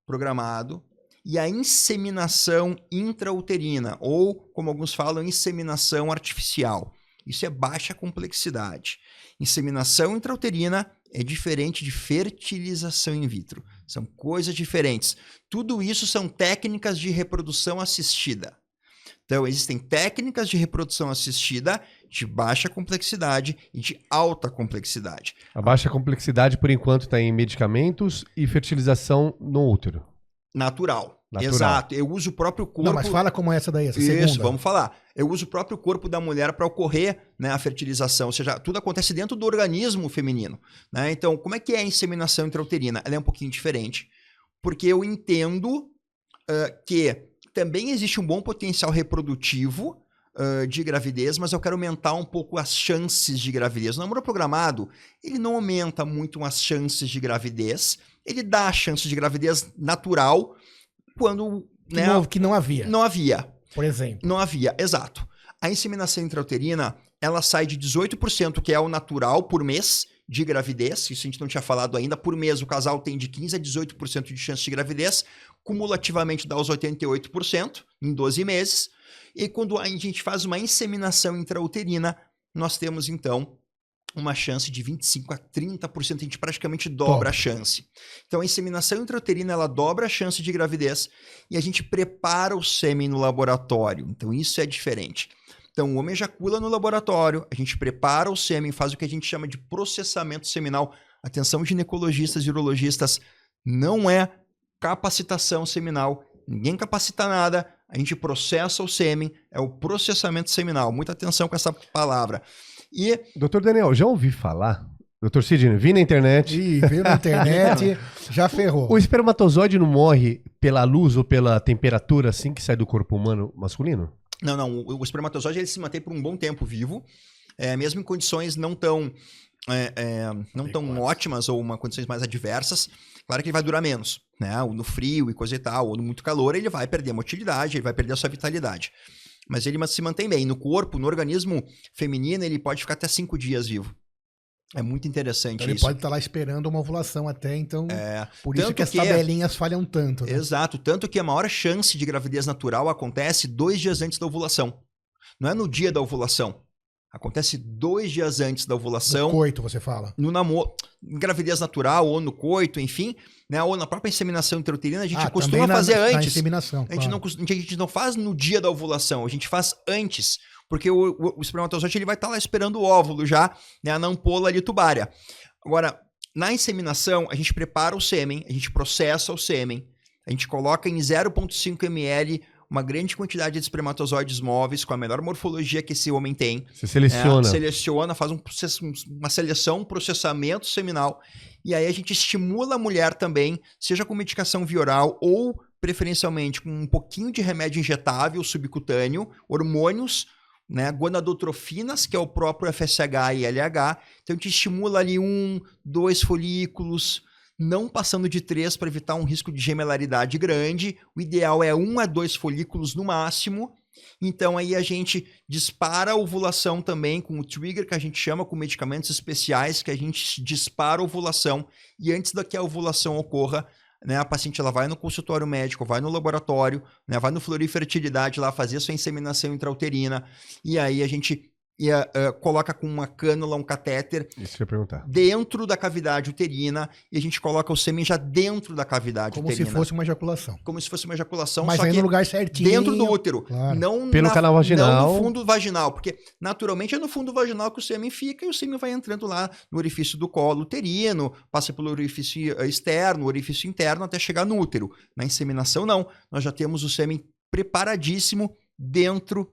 programado, e a inseminação intrauterina, ou, como alguns falam, inseminação artificial. Isso é baixa complexidade. Inseminação intrauterina é diferente de fertilização in vitro. São coisas diferentes. Tudo isso são técnicas de reprodução assistida. Então, existem técnicas de reprodução assistida de baixa complexidade e de alta complexidade. A baixa complexidade, por enquanto, está em medicamentos e fertilização no útero. Natural. Natural. Exato. Eu uso o próprio corpo... Não, mas fala como é essa daí, essa Isso, segunda. vamos falar. Eu uso o próprio corpo da mulher para ocorrer, né, a fertilização. Ou seja, tudo acontece dentro do organismo feminino. Né? Então, como é que é a inseminação intrauterina? Ela é um pouquinho diferente, porque eu entendo que também existe um bom potencial reprodutivo de gravidez, mas eu quero aumentar um pouco as chances de gravidez. O namoro programado, ele não aumenta muito as chances de gravidez, ele dá a chance de gravidez natural quando... Que não havia. Não havia. Por exemplo. Não havia, exato. A inseminação intrauterina, ela sai de 18%, que é o natural, por mês de gravidez. Isso a gente não tinha falado ainda. Por mês, o casal tem de 15% a 18% de chance de gravidez. Cumulativamente, dá os 88% em 12 meses. E quando a gente faz uma inseminação intrauterina, nós temos, então, uma chance de 25% a 30%. A gente praticamente dobra a chance. Então, a inseminação intrauterina, ela dobra a chance de gravidez e a gente prepara o sêmen no laboratório. Então, isso é diferente. Então, o homem ejacula no laboratório, a gente prepara o sêmen, faz o que a gente chama de processamento seminal. Atenção, ginecologistas e urologistas, não é capacitação seminal. Ninguém capacita nada, a gente processa o sêmen, é o processamento seminal. Muita atenção com essa palavra. E... Doutor Daniel, já ouvi falar? Doutor Sidney, vi na internet. Ih, veio na internet, já ferrou. O espermatozoide não morre pela luz ou pela temperatura assim que sai do corpo humano masculino? Não. O espermatozoide ele se mantém por um bom tempo vivo, mesmo em condições não tão ótimas ou condições mais adversas. Claro que ele vai durar menos, né? Ou no frio e coisa e tal, ou no muito calor, ele vai perder a motilidade, ele vai perder a sua vitalidade. Mas ele se mantém bem. No corpo, no organismo feminino, ele pode ficar até 5 dias vivo. É muito interessante então, ele isso. pode estar lá esperando uma ovulação até, então... Por isso tanto que as tabelinhas falham tanto. Né? Exato. Tanto que a maior chance de gravidez natural acontece 2 dias antes da ovulação. Não é no dia da ovulação. Acontece 2 dias antes da ovulação. No coito, você fala. No namoro, em gravidez natural, ou no coito, enfim, né? Ou na própria inseminação intrauterina, a gente costuma fazer antes. Na inseminação, a gente não faz no dia da ovulação, a gente faz antes. Porque o espermatozoide ele vai estar lá esperando o óvulo já, né, na ampola ali tubária. Agora, na inseminação, a gente prepara o sêmen, a gente processa o sêmen, a gente coloca em 0,5 ml uma grande quantidade de espermatozoides móveis com a melhor morfologia que esse homem tem. Você seleciona. Seleciona, faz uma seleção, um processamento seminal. E aí a gente estimula a mulher também, seja com medicação via oral ou, preferencialmente, com um pouquinho de remédio injetável subcutâneo, hormônios, né, gonadotrofinas, que é o próprio FSH e LH. Então a gente estimula ali 1, 2 folículos, não passando de 3 para evitar um risco de gemelaridade grande. O ideal é 1 a 2 folículos no máximo. Então aí a gente dispara a ovulação também com o trigger, que a gente chama, com medicamentos especiais, que a gente dispara a ovulação. E antes da que a ovulação ocorra, né, a paciente ela vai no consultório médico, vai no laboratório, né, vai no Fleury Fertilidade lá fazer a sua inseminação intrauterina. E aí a gente coloca com uma cânula, um catéter, isso que eu ia perguntar, dentro da cavidade uterina, e a gente coloca o sêmen já dentro da cavidade uterina. Como se fosse uma ejaculação. Como se fosse uma ejaculação, mas só aí que no lugar certinho. dentro do útero. Claro. Não pelo canal vaginal. Não no fundo vaginal, porque naturalmente é no fundo vaginal que o sêmen fica e o sêmen vai entrando lá no orifício do colo uterino, passa pelo orifício externo, orifício interno, até chegar no útero. Na inseminação, não. Nós já temos o sêmen preparadíssimo dentro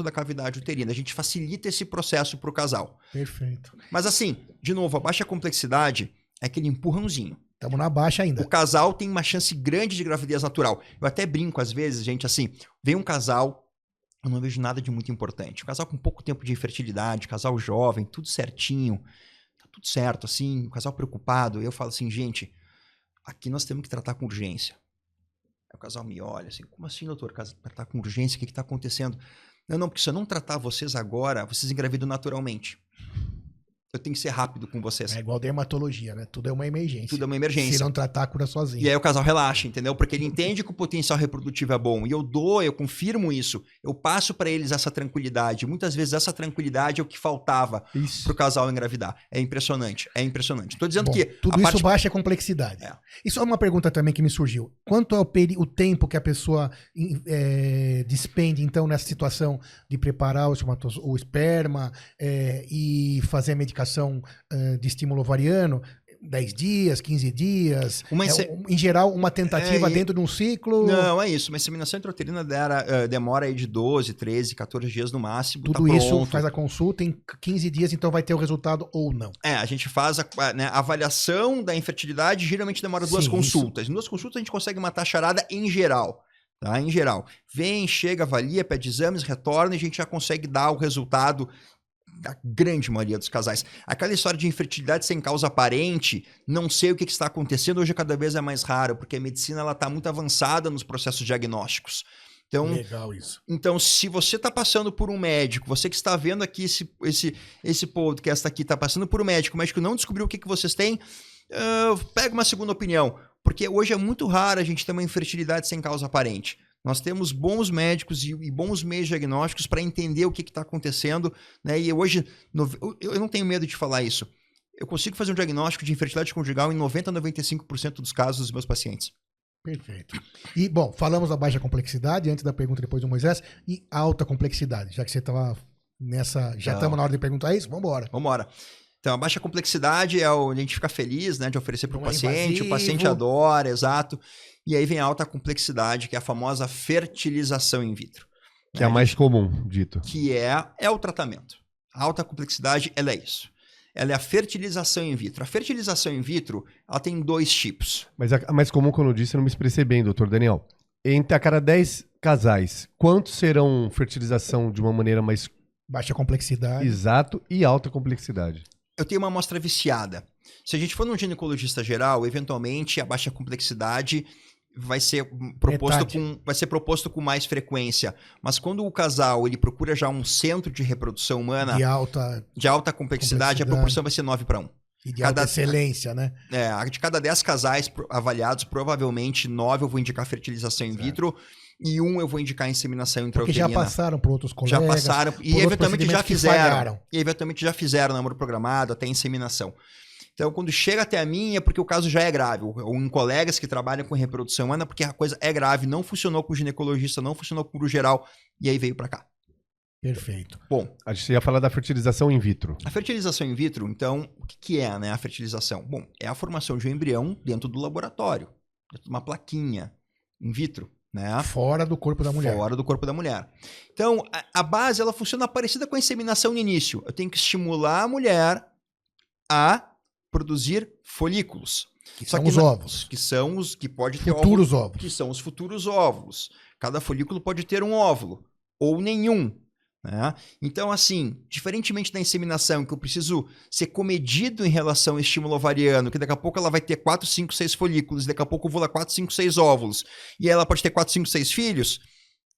da cavidade uterina. A gente facilita esse processo para o casal. Perfeito. Mas assim, de novo, a baixa complexidade é aquele empurrãozinho. Estamos na baixa ainda. O casal tem uma chance grande de gravidez natural. Eu até brinco às vezes, gente, assim, vem um casal, eu não vejo nada de muito importante. Um casal com pouco tempo de infertilidade, casal jovem, tudo certinho, tá tudo certo, assim, um casal preocupado. Eu falo assim, gente, aqui nós temos que tratar com urgência. Aí o casal me olha assim, como assim, doutor? Tratar com urgência, o que está acontecendo? Não, porque se eu não tratar vocês agora, vocês engravidam naturalmente. Eu tenho que ser rápido com vocês. É igual dermatologia, né? Tudo é uma emergência. Tudo é uma emergência. Se não tratar, cura sozinho. E aí o casal relaxa, entendeu? Porque ele entende que o potencial reprodutivo é bom. E eu confirmo isso. Eu passo para eles essa tranquilidade. Muitas vezes essa tranquilidade é o que faltava pro casal engravidar. É impressionante, é impressionante. Tô dizendo que tudo isso baixa a complexidade. É. Isso é uma pergunta também que me surgiu. Quanto é o tempo que a pessoa despende, então, nessa situação de preparar o esperma e fazer a medicação de estímulo ovariano? 10 dias, 15 dias, em geral uma tentativa dentro de um ciclo? Não, é isso, uma inseminação intrauterina demora aí de 12, 13, 14 dias no máximo. Tudo tá isso faz a consulta, em 15 dias então vai ter o resultado ou não? A gente faz a avaliação da infertilidade, geralmente demora 2 consultas. Em 2 consultas a gente consegue matar a charada em geral. Tá? Em geral. Vem, chega, avalia, pede exames, retorna e a gente já consegue dar o resultado da grande maioria dos casais. Aquela história de infertilidade sem causa aparente, não sei o que está acontecendo, hoje cada vez é mais raro, porque a medicina está muito avançada nos processos diagnósticos. Então, legal isso. Então, se você está passando por um médico, você que está vendo aqui esse podcast aqui, está passando por um médico, o médico não descobriu o que vocês têm, pega uma segunda opinião, porque hoje é muito raro a gente ter uma infertilidade sem causa aparente. Nós temos bons médicos e bons meios diagnósticos para entender o que está acontecendo, né? E hoje, eu não tenho medo de falar isso. Eu consigo fazer um diagnóstico de infertilidade conjugal em 90% a 95% dos casos dos meus pacientes. Perfeito. E, bom, falamos da baixa complexidade, antes da pergunta depois do Moisés, e alta complexidade, já que você estava nessa... Já estamos na hora de perguntar isso? Vamos embora. Então, a baixa complexidade é onde a gente fica feliz, né, de oferecer para o paciente, o paciente adora, exato. E aí vem a alta complexidade, que é a famosa fertilização in vitro. Que é a mais comum, dito. Que é o tratamento. A alta complexidade, ela é isso. Ela é a fertilização in vitro. A fertilização in vitro, ela tem 2 tipos. Mas a mais comum, quando eu disse, eu não me expressei bem, doutor Daniel. Entre a cada 10 casais, quantos serão fertilização de uma maneira mais... Baixa complexidade. Exato, e alta complexidade? Eu tenho uma amostra viciada. Se a gente for num ginecologista geral, eventualmente a baixa complexidade vai ser proposto com mais frequência. Mas quando o casal ele procura já um centro de reprodução humana de alta complexidade, a proporção vai ser 9:1. E de alta excelência, né? De cada 10 casais avaliados, provavelmente 9 eu vou indicar fertilização in vitro e 1 eu vou indicar inseminação intrauterina. Porque já passaram por outros colegas. Já passaram e eventualmente já fizeram. E eventualmente já fizeram namoro programado, até inseminação. Então, quando chega até a mim, é porque o caso já é grave. Ou em colegas que trabalham com reprodução humana, porque a coisa é grave, não funcionou com o ginecologista, não funcionou com o geral, e aí veio para cá. Perfeito. Bom, a gente ia falar da fertilização in vitro. A fertilização in vitro, então, o que é, né, a fertilização? Bom, é a formação de um embrião dentro do laboratório, dentro de uma plaquinha in vitro, né? Fora do corpo da mulher. Fora do corpo da mulher. Então, a base, ela funciona parecida com a inseminação no início. Eu tenho que estimular a mulher a produzir folículos. Que são os óvulos. Que são os que pode ter futuros óvulos. Que são os futuros óvulos. Cada folículo pode ter um óvulo ou nenhum. Né? Então, assim, diferentemente da inseminação, que eu preciso ser comedido em relação ao estímulo ovariano, que daqui a pouco ela vai ter 4, 5, 6 folículos, daqui a pouco eu vou lá 4, 5, 6 óvulos, e aí ela pode ter 4, 5, 6 filhos,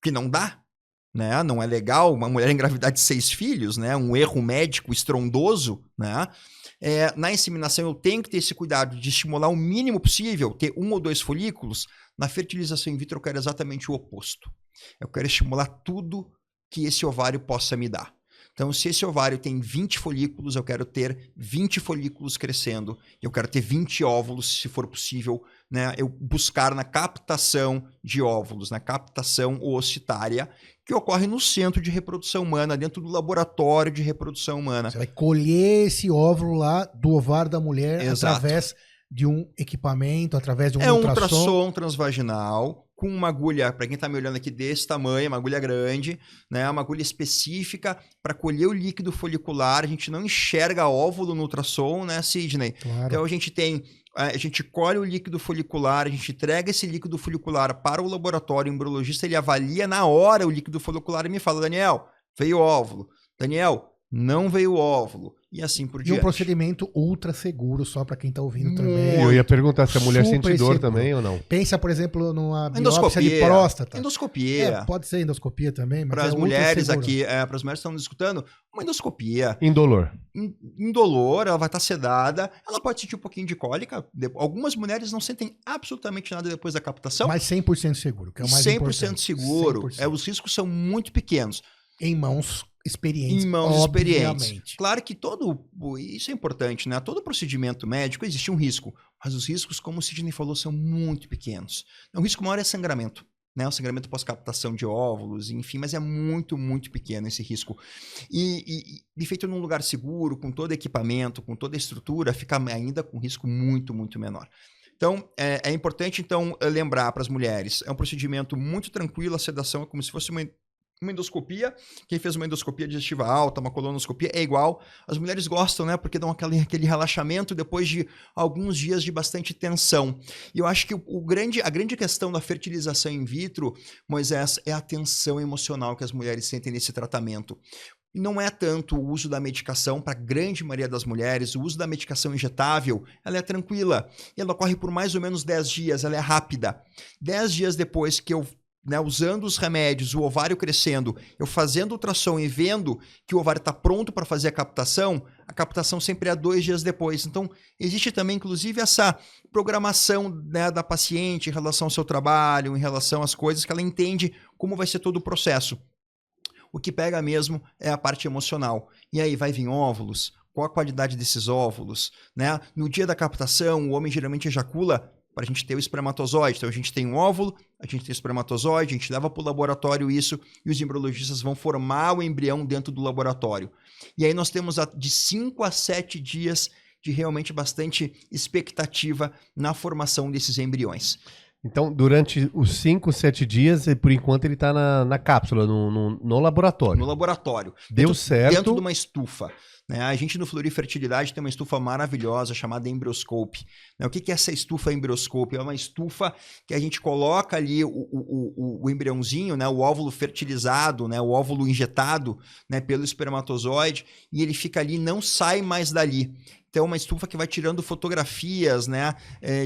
que não dá. Né? Não é legal uma mulher engravidar de 6 filhos, né? Um erro médico estrondoso, né? Na inseminação eu tenho que ter esse cuidado de estimular o mínimo possível, ter 1 ou 2 folículos. Na fertilização in vitro eu quero exatamente o oposto. Eu quero estimular tudo que esse ovário possa me dar. Então, se esse ovário tem 20 folículos, eu quero ter 20 folículos crescendo. Eu quero ter 20 óvulos, se for possível, né? Eu buscar na captação de óvulos, na captação oocitária, que ocorre no centro de reprodução humana, dentro do laboratório de reprodução humana. Você vai colher esse óvulo lá do ovário da mulher. Exato. Através de um equipamento, através de um ultrassom. Um ultrassom transvaginal com uma agulha, para quem está me olhando aqui, desse tamanho, uma agulha grande, né? Uma agulha específica para colher o líquido folicular. A gente não enxerga óvulo no ultrassom, né, Sidney? Claro. Então a gente colhe o líquido folicular, a gente entrega esse líquido folicular para o laboratório, o embriologista ele avalia na hora o líquido folicular e me fala, Daniel, veio óvulo. Daniel, não veio óvulo. E assim por E diante. um procedimento ultra seguro, só para quem está ouvindo também. Eu ia perguntar se a mulher Super sente dor seguro. também ou não. Pensa, por exemplo, numa biópsia Endoscopia. de próstata. Endoscopia. Pode ser endoscopia também, mas Para as ultra mulheres seguro. aqui, para as mulheres que estão nos escutando, uma endoscopia Indolor. indolor, ela vai estar sedada, ela pode sentir um pouquinho de cólica. Algumas mulheres não sentem absolutamente nada depois da captação. Mas 100% seguro, que é o mais 100% importante. seguro. 100%. Os riscos são muito pequenos. Em mãos experientes. Em mãos experientes. obviamente. Claro que isso é importante, né? Todo procedimento médico existe um risco, mas os riscos, como o Sidney falou, são muito pequenos. O risco maior é sangramento, né? O sangramento pós-captação de óvulos, enfim, mas é muito, muito pequeno esse risco. E feito num lugar seguro, com todo equipamento, com toda a estrutura, fica ainda com risco muito, muito menor. Então, é importante, então, lembrar para as mulheres, é um procedimento muito tranquilo, a sedação é como se fosse uma endoscopia. Quem fez uma endoscopia digestiva alta, uma colonoscopia, é igual. As mulheres gostam, né? Porque dão aquele relaxamento depois de alguns dias de bastante tensão. E eu acho que a grande questão da fertilização in vitro, Moisés, é a tensão emocional que as mulheres sentem nesse tratamento. E não é tanto o uso da medicação, para a grande maioria das mulheres, o uso da medicação injetável, ela é tranquila. E ela ocorre por mais ou menos 10 dias, ela é rápida. 10 dias depois que eu usando os remédios, o ovário crescendo, eu fazendo ultrassom e vendo que o ovário está pronto para fazer a captação sempre é 2 dias depois. Então, existe também, inclusive, essa programação, né, da paciente em relação ao seu trabalho, em relação às coisas, que ela entende como vai ser todo o processo. O que pega mesmo é a parte emocional. E aí, vai vir óvulos? Qual a qualidade desses óvulos? Né? No dia da captação, o homem geralmente ejacula para a gente ter o espermatozoide. Então, a gente tem um óvulo, a gente tem o espermatozoide, a gente leva para o laboratório isso e os embriologistas vão formar o embrião dentro do laboratório. E aí nós temos de 5 a 7 dias de realmente bastante expectativa na formação desses embriões. Então, durante os 5, 7 dias, por enquanto ele está na cápsula, no laboratório. No laboratório. Deu certo. Dentro de uma estufa. Né? A gente no Fleury Fertilidade tem uma estufa maravilhosa chamada Embryoscope. Né? O que é essa estufa Embryoscope? É uma estufa que a gente coloca ali o embriãozinho, né? O óvulo fertilizado, né? O óvulo injetado, né? Pelo espermatozoide, e ele fica ali e não sai mais dali. Então, é uma estufa que vai tirando fotografias, né,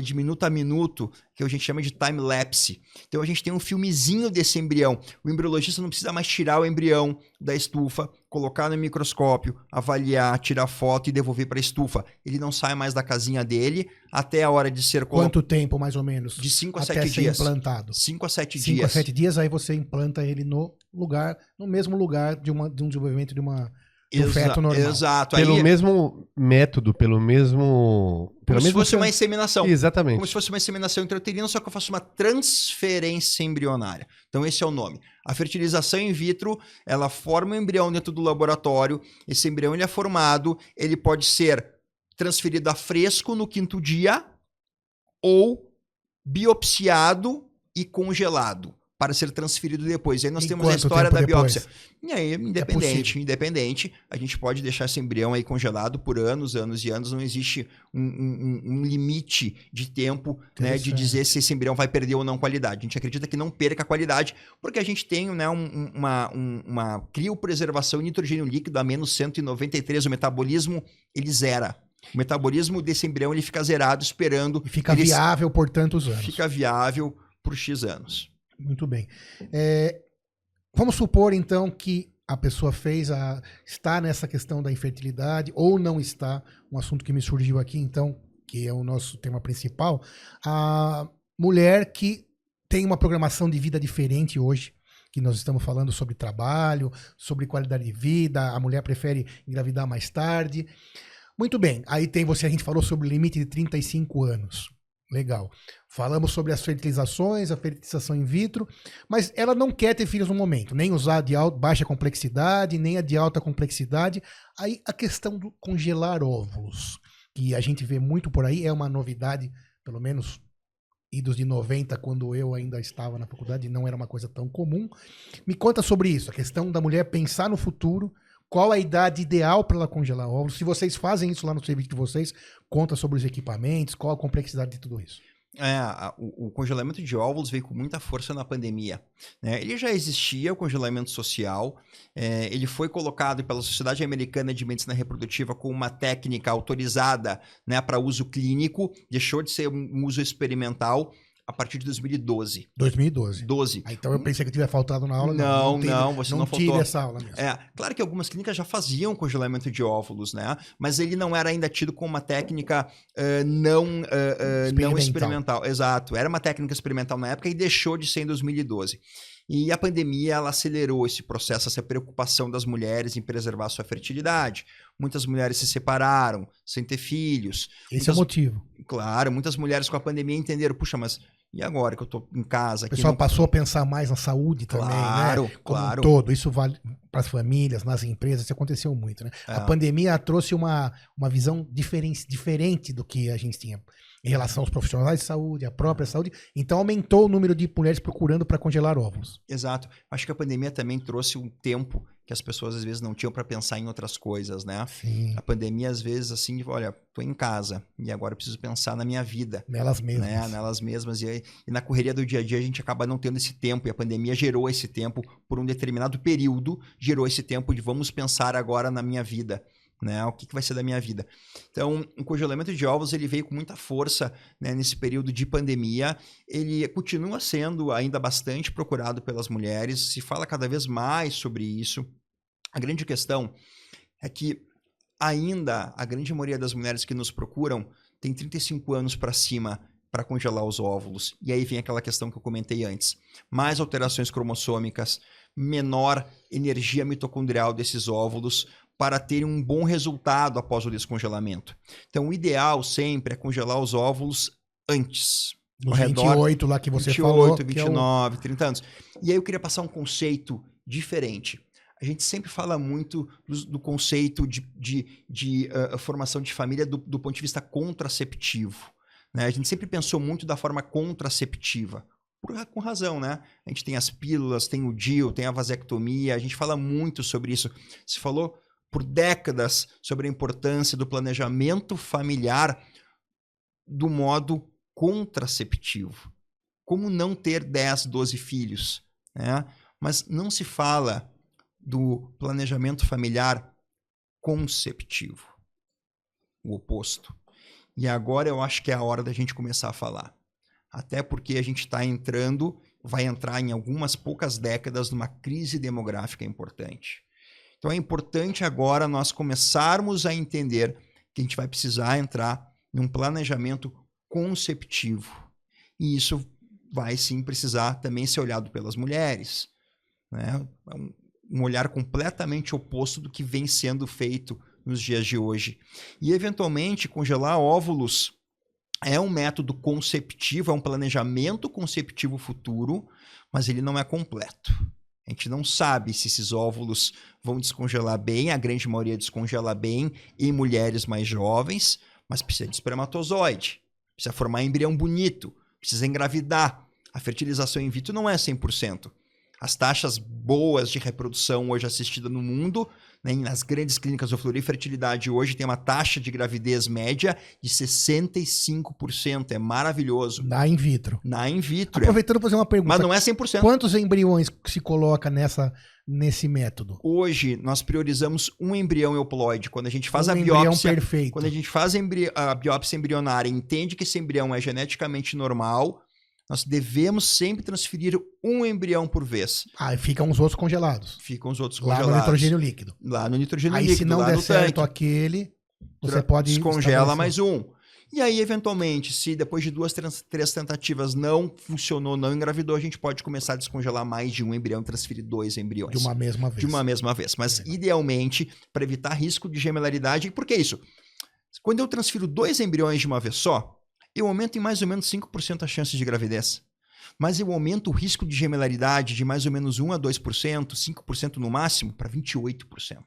de minuto a minuto, que a gente chama de time-lapse. Então, a gente tem um filmezinho desse embrião. O embriologista não precisa mais tirar o embrião da estufa, colocar no microscópio, avaliar, tirar foto e devolver para a estufa. Ele não sai mais da casinha dele até a hora de ser colocado. Quanto tempo, mais ou menos? De 5 a até 7 ser dias. implantado. 5 a 7 5 dias. a 7 dias, aí você implanta ele no mesmo lugar de um desenvolvimento de um feto normal. Exato. Pelo Aí, mesmo método, como se fosse uma uma inseminação. Exatamente. Como se fosse uma inseminação intrauterina, só que eu faço uma transferência embrionária. Então esse é o nome. A fertilização in vitro, ela forma um embrião dentro do laboratório. Esse embrião ele é formado, ele pode ser transferido a fresco no 5º dia ou biopsiado e congelado para ser transferido depois. Aí nós E temos a quanto história tempo da depois? biópsia. E aí, independente, a gente pode deixar esse embrião aí congelado por anos e anos. Não existe um limite de tempo, né, de dizer se esse embrião vai perder ou não qualidade. A gente acredita que não perca a qualidade, porque a gente tem, né, uma criopreservação em nitrogênio líquido a menos 193. O metabolismo, ele zera. O metabolismo desse embrião, ele fica zerado, esperando. E fica viável por tantos anos. Fica viável por X anos. Muito bem. Vamos supor, então, que a pessoa está nessa questão da infertilidade ou não está, um assunto que me surgiu aqui, então, que é o nosso tema principal, a mulher que tem uma programação de vida diferente hoje, que nós estamos falando sobre trabalho, sobre qualidade de vida, a mulher prefere engravidar mais tarde. Muito bem, aí a gente falou sobre o limite de 35 anos. Legal. Falamos sobre as fertilizações, a fertilização in vitro, mas ela não quer ter filhos no momento, nem usar a de baixa complexidade, nem a de alta complexidade. Aí a questão do congelar óvulos, que a gente vê muito por aí, é uma novidade, pelo menos idos de 90, quando eu ainda estava na faculdade, não era uma coisa tão comum. Me conta sobre isso, a questão da mulher pensar no futuro, qual a idade ideal para ela congelar óvulos. Se vocês fazem isso lá no serviço de vocês, conta sobre os equipamentos, qual a complexidade de tudo isso. O congelamento de óvulos veio com muita força na pandemia, né? Ele já existia, o congelamento social, ele foi colocado pela Sociedade Americana de Medicina Reprodutiva como uma técnica autorizada, né, para uso clínico, deixou de ser um uso experimental a partir de 2012. 2012. Então eu pensei que tinha faltado na aula. Não, você não faltou. Tive essa aula mesmo. Claro que algumas clínicas já faziam congelamento de óvulos, né? Mas ele não era ainda tido como uma técnica não experimental. Exato, era uma técnica experimental na época e deixou de ser em 2012. E a pandemia, ela acelerou esse processo, essa preocupação das mulheres em preservar sua fertilidade. Muitas mulheres se separaram, sem ter filhos. Esse é o motivo. Claro, muitas mulheres com a pandemia entenderam, puxa, mas e agora que eu tô em casa? O pessoal passou a pensar mais na saúde também, né? Como um todo. Isso vale para as famílias, nas empresas, isso aconteceu muito, né? A pandemia trouxe uma visão diferente do que a gente tinha em relação aos profissionais de saúde, a própria saúde. Então aumentou o número de mulheres procurando para congelar óvulos. Exato. Acho que a pandemia também trouxe um tempo que as pessoas às vezes não tinham para pensar em outras coisas, né? Sim. A pandemia às vezes assim, olha, tô em casa e agora eu preciso pensar na minha vida. Nelas mesmas. Né? Nelas mesmas. E na correria do dia a dia a gente acaba não tendo esse tempo e a pandemia gerou esse tempo por um determinado período, gerou esse tempo de vamos pensar agora na minha vida. Né? O que vai ser da minha vida? Então, o congelamento de óvulos ele veio com muita força, né, nesse período de pandemia. Ele continua sendo ainda bastante procurado pelas mulheres, se fala cada vez mais sobre isso. A grande questão é que ainda a grande maioria das mulheres que nos procuram tem 35 anos para cima para congelar os óvulos. E aí vem aquela questão que eu comentei antes. Mais alterações cromossômicas, menor energia mitocondrial desses óvulos, para ter um bom resultado após o descongelamento. Então, o ideal sempre é congelar os óvulos antes. Nos 28 lá que você 28, falou. 29, 30 anos. E aí eu queria passar um conceito diferente. A gente sempre fala muito do conceito de formação de família do ponto de vista contraceptivo. Né? A gente sempre pensou muito da forma contraceptiva. Com razão, né? A gente tem as pílulas, tem o DIU, tem a vasectomia, a gente fala muito sobre isso. Você falou por décadas sobre a importância do planejamento familiar do modo contraceptivo. Como não ter 10, 12 filhos, né? Mas não se fala do planejamento familiar conceptivo. O oposto. E agora eu acho que é a hora da gente começar a falar. Até porque a gente está vai entrar em algumas poucas décadas numa crise demográfica importante. Então é importante agora nós começarmos a entender que a gente vai precisar entrar num planejamento conceptivo. E isso vai sim precisar também ser olhado pelas mulheres. Né? Um olhar completamente oposto do que vem sendo feito nos dias de hoje. E eventualmente congelar óvulos é um método conceptivo, é um planejamento conceptivo futuro, mas ele não é completo. A gente não sabe se esses óvulos vão descongelar bem, a grande maioria descongela bem em mulheres mais jovens, mas precisa de espermatozoide, precisa formar embrião bonito, precisa engravidar. A fertilização in vitro não é 100%. As taxas boas de reprodução hoje assistida no mundo, né, nas grandes clínicas do Fleury, fertilidade hoje tem uma taxa de gravidez média de 65%. É maravilhoso. Na in vitro. Na in vitro. Aproveitando para fazer uma pergunta. Mas não é 100%. Quantos embriões se coloca nesse método? Hoje, nós priorizamos um embrião euploide. Quando a gente faz a biópsia... perfeito. Quando a gente faz a biópsia embrionária e entende que esse embrião é geneticamente normal, nós devemos sempre transferir um embrião por vez. E ficam os outros congelados. Ficam os outros congelados. Lá no nitrogênio líquido. Lá no nitrogênio líquido. Aí se não der certo aquele, você pode... Descongela mais um. E aí, eventualmente, se depois de 2, 3 tentativas não funcionou, não engravidou, a gente pode começar a descongelar mais de um embrião e transferir 2 embriões. De uma mesma vez. De uma mesma vez. Mas, idealmente, para evitar risco de gemelaridade, por que isso? Quando eu transfiro 2 embriões de uma vez só, eu aumento em mais ou menos 5% a chance de gravidez. Mas eu aumento o risco de gemelaridade de mais ou menos 1 a 2%, 5% no máximo, para 28%.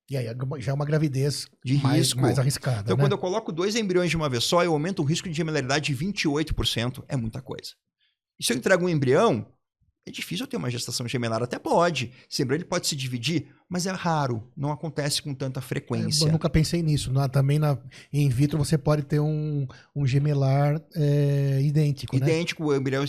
E aí já é uma gravidez De risco. mais arriscada, Então, né? quando eu coloco 2 embriões de uma vez só, eu aumento o risco de gemelaridade de 28%. É muita coisa. E se eu entrego um embrião, é difícil eu ter uma gestação gemelar. Até pode. Esse embrião ele pode se dividir, mas é raro. Não acontece com tanta frequência. Eu nunca pensei nisso. Também in vitro você pode ter um gemelar idêntico, né? Idêntico, o embrião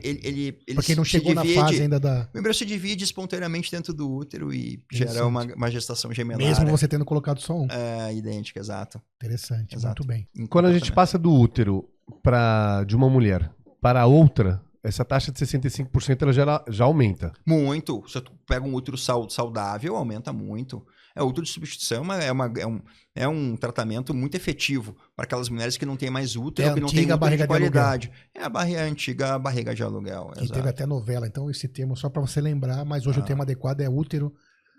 ele porque não se chegou divide, na fase ainda da... O embrião se divide espontaneamente dentro do útero e gera uma gestação gemelar. Mesmo você tendo colocado só um. É, idêntica, exato. Interessante, Exato. muito bem. Quando a gente passa do útero de uma mulher para outra, essa taxa de 65% ela já aumenta. Muito. Se tu pega um útero saudável, aumenta muito. O útero de substituição é um tratamento muito efetivo para aquelas mulheres que não têm mais útero, que não têm útero de qualidade. É a antiga barriga de aluguel. E teve até novela, então esse termo, só para você lembrar, mas hoje o termo adequado é útero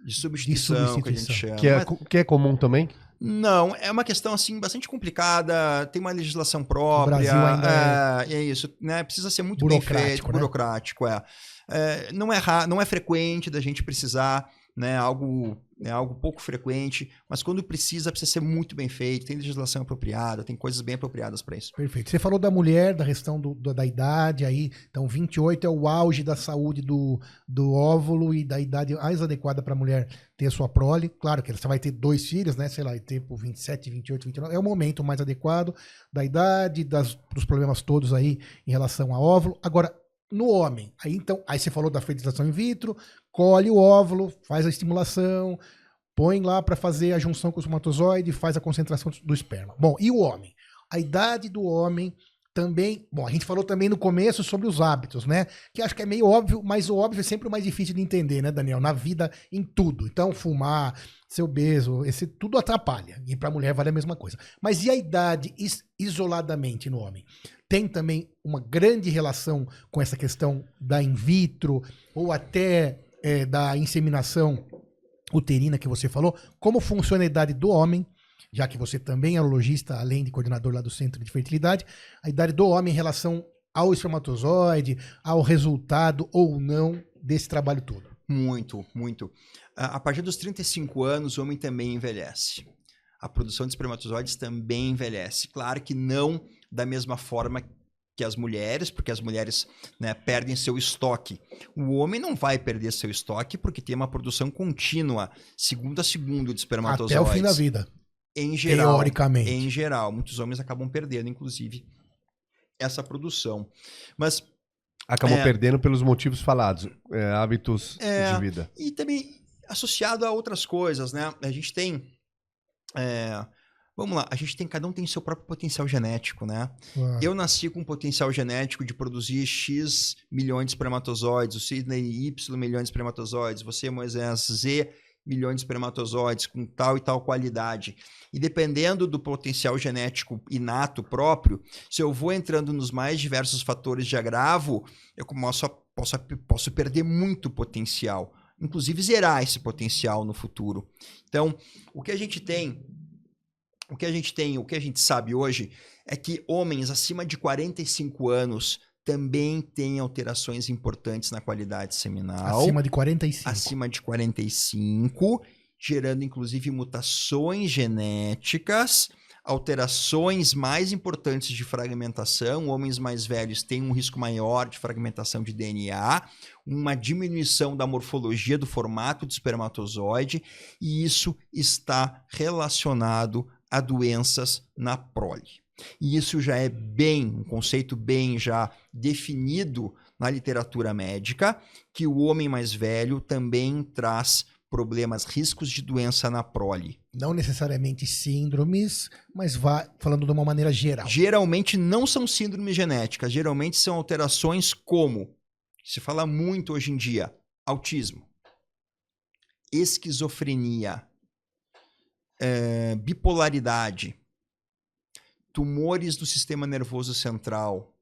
de substituição, que a gente chama. Que é comum também? Não, é uma questão assim bastante complicada, tem uma legislação própria. O Brasil ainda é isso, né? Precisa ser muito burocrático, bem feito, né? burocrático, não é frequente da gente precisar, né? Algo pouco frequente, mas quando precisa ser muito bem feito, tem legislação apropriada, tem coisas bem apropriadas para isso. Perfeito. Você falou da mulher, da questão da idade aí, então 28 é o auge da saúde do óvulo e da idade mais adequada para a mulher ter a sua prole. Claro que você vai ter 2 filhos, né? Sei lá, e ter por 27, 28, 29. É o momento mais adequado da idade, dos problemas todos aí em relação ao óvulo. Agora, no homem, aí você falou da fertilização in vitro, colhe o óvulo, faz a estimulação, põe lá para fazer a junção com o espermatozoide, faz a concentração do esperma. Bom, e o homem? A idade do homem também... Bom, a gente falou também no começo sobre os hábitos, né? Que acho que é meio óbvio, mas o óbvio é sempre o mais difícil de entender, né, Daniel? Na vida, em tudo. Então, fumar, ser obeso, tudo atrapalha. E para a mulher vale a mesma coisa. Mas e a idade isoladamente no homem? Tem também uma grande relação com essa questão da in vitro ou até da inseminação uterina que você falou. Como funciona a idade do homem, já que você também é urologista, além de coordenador lá do Centro de Fertilidade, a idade do homem em relação ao espermatozoide, ao resultado ou não desse trabalho todo? Muito, muito. A partir dos 35 anos, o homem também envelhece. A produção de espermatozoides também envelhece. Claro que não da mesma forma que as mulheres, porque as mulheres, né, perdem seu estoque. O homem não vai perder seu estoque porque tem uma produção contínua, segundo a segundo, de espermatozoides. Até o fim da vida. Em geral, teoricamente. Em geral. Muitos homens acabam perdendo, inclusive, essa produção. Mas... Acabam perdendo pelos motivos falados, hábitos de vida. E também associado a outras coisas, né? A gente tem... Vamos lá, cada um tem seu próprio potencial genético, né? Claro. Eu nasci com um potencial genético de produzir X milhões de espermatozoides, o Sidney Y milhões de espermatozoides, você, Moisés, Z milhões de espermatozoides com tal e tal qualidade. E dependendo do potencial genético inato próprio, se eu vou entrando nos mais diversos fatores de agravo, eu posso perder muito potencial, inclusive zerar esse potencial no futuro. Então, o que a gente sabe hoje é que homens acima de 45 anos também têm alterações importantes na qualidade seminal. Acima de 45. Acima de 45, gerando inclusive mutações genéticas, alterações mais importantes de fragmentação. Homens mais velhos têm um risco maior de fragmentação de DNA, uma diminuição da morfologia do formato do espermatozoide, e isso está relacionado a doenças na prole. E isso já é um conceito bem já definido na literatura médica, que o homem mais velho também traz problemas, riscos de doença na prole. Não necessariamente síndromes, mas falando de uma maneira geral. Geralmente não são síndromes genéticas, geralmente são alterações como, se fala muito hoje em dia, autismo, esquizofrenia, bipolaridade, tumores do sistema nervoso central,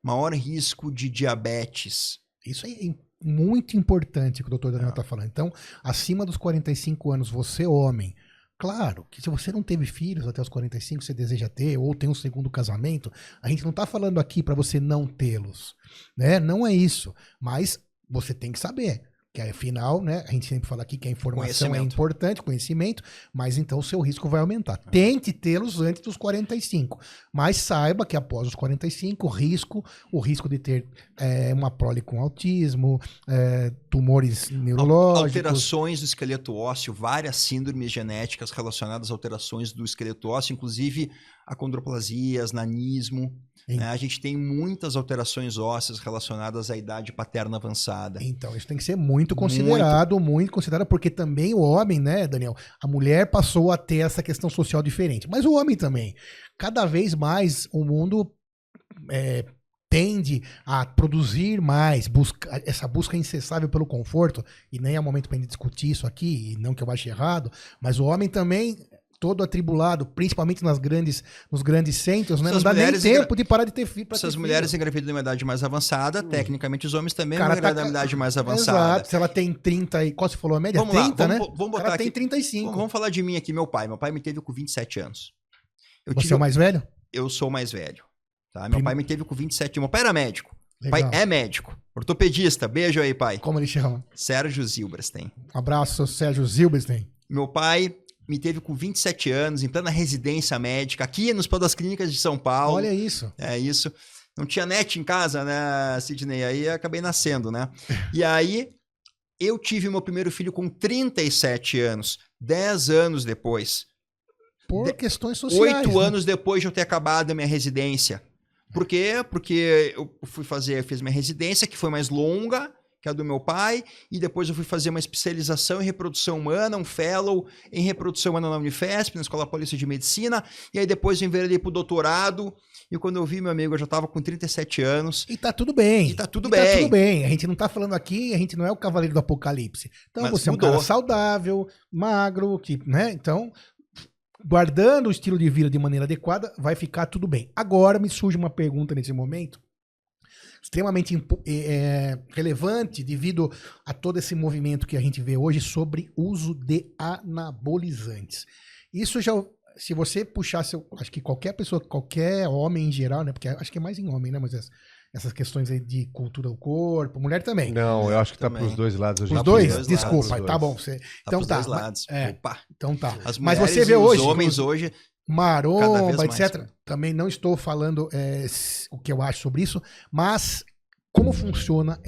maior risco de diabetes. Isso é muito importante o que o doutor Daniel está falando. Então, acima dos 45 anos, você homem, claro que se você não teve filhos até os 45, você deseja ter, ou tem um segundo casamento, a gente não está falando aqui para você não tê-los, né? Não é isso, mas você tem que saber. que afinal, né, a gente sempre fala aqui que a informação é Conhecimento. importante, conhecimento, mas então o seu risco vai aumentar. Tente tê-los antes dos 45, mas saiba que após os 45, o risco de ter uma prole com autismo, tumores neurológicos... Alterações do esqueleto ósseo, várias síndromes genéticas relacionadas a alterações do esqueleto ósseo, inclusive acondroplasias, nanismo. Né? A gente tem muitas alterações ósseas relacionadas à idade paterna avançada. Então, isso tem que ser muito considerado, porque também o homem, né, Daniel? A mulher passou a ter essa questão social diferente, mas o homem também. Cada vez mais o mundo tende a produzir mais, essa busca incessável pelo conforto, e nem é momento para gente discutir isso aqui, e não que eu ache errado, mas o homem também... todo atribulado, principalmente nos grandes centros, né? Não dá nem tempo de parar de ter filho. Se as mulheres engravidam de uma idade mais avançada, tecnicamente os homens também vão Cara, engravidar de uma idade mais avançada. Exato, se ela tem 30 e... Qual você falou a média? Vamos 30, lá, né? Vamos botar ela aqui. tem 35. Vamos falar de mim aqui, meu pai. Meu pai me teve com 27 anos. Você é o mais velho? Eu sou o mais velho. Tá? Meu pai me teve com 27 anos. Meu pai era médico. Legal. Pai é médico. Ortopedista. Beijo aí, pai. Como ele chama? Sérgio Zilberstein. Um abraço, Sérgio Zilberstein. Meu pai me teve com 27 anos, em plena residência médica, aqui no Hospital das Clínicas de São Paulo. Olha isso. É isso. Não tinha net em casa, né, Sidney? Aí acabei nascendo, né? E aí, eu tive meu primeiro filho com 37 anos, 10 anos depois. Por questões sociais. 8 anos depois de eu ter acabado a minha residência. Por quê? Porque eu fiz minha residência, que foi mais longa que a do meu pai, e depois eu fui fazer uma especialização em reprodução humana, um fellow em reprodução humana na Unifesp, na Escola Paulista de Medicina, e aí depois eu enveredei pro doutorado, e quando eu vi, meu amigo, eu já tava com 37 anos. E tá tudo bem. E tá tudo Tá bem. tudo bem. A gente não tá falando aqui, a gente não é o cavaleiro do apocalipse. Então Mas você mudou. é um cara saudável, magro, né? Então, guardando o estilo de vida de maneira adequada, vai ficar tudo bem. Agora me surge uma pergunta nesse momento, extremamente relevante devido a todo esse movimento que a gente vê hoje sobre uso de anabolizantes. Isso já, se você puxasse, acho que qualquer pessoa, qualquer homem em geral, né? Porque acho que é mais em homem, né? Mas essas questões aí de cultura do corpo, mulher também. Não, eu acho que tá Também. pros dois lados. Os dois? dois Desculpa, lados. tá bom. Você... Então pros tá. dois lados. Opa. Então tá. As Mas mulheres você vê e hoje, os homens hoje... maromba, mais, etc. né? Também não estou falando o que eu acho sobre isso, mas como funciona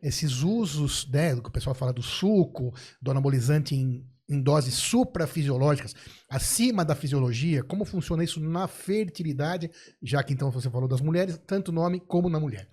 esses usos, né, do que o pessoal fala do suco, do anabolizante em doses suprafisiológicas, acima da fisiologia, como funciona isso na fertilidade, já que então você falou das mulheres, tanto no homem como na mulher.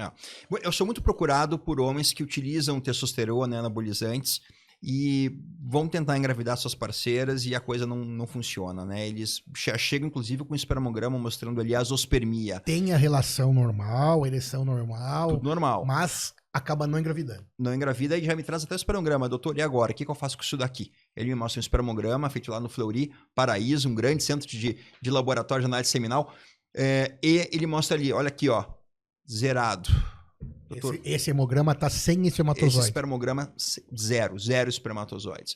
Eu sou muito procurado por homens que utilizam testosterona, anabolizantes, e vão tentar engravidar suas parceiras e a coisa não funciona, né? Eles chegam, inclusive, com um espermograma mostrando ali a azospermia. Tem a relação normal, a ereção normal, Tudo normal. mas acaba não engravidando. Não engravida e já me traz até o espermograma. Doutor, e agora? O que eu faço com isso daqui? Ele me mostra um espermograma feito lá no Fleury, Paraíso, um grande centro de laboratório de análise seminal. E ele mostra ali, olha aqui, ó, zerado. Doutor, Esse hemograma tá sem esse espermatozoide. espermograma, zero espermatozoides.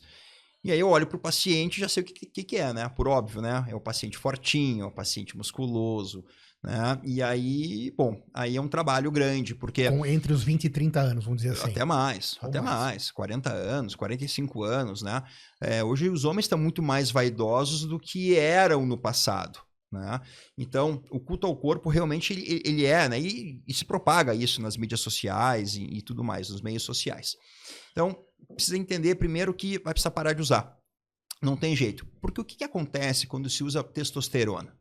E aí eu olho pro paciente e já sei o que é, né? Por óbvio, né? É o paciente fortinho, é o paciente musculoso, né? E aí, bom, aí é um trabalho grande, porque... Entre os 20 e 30 anos, vamos dizer assim. Até mais, Ou até mais. 40 anos, 45 anos, né? Hoje os homens estão muito mais vaidosos do que eram no passado, né? Então, o culto ao corpo realmente ele é, né? E se propaga isso nas mídias sociais e tudo mais, nos meios sociais. Então, precisa entender primeiro que vai precisar parar de usar. Não tem jeito. Porque o que acontece quando se usa testosterona?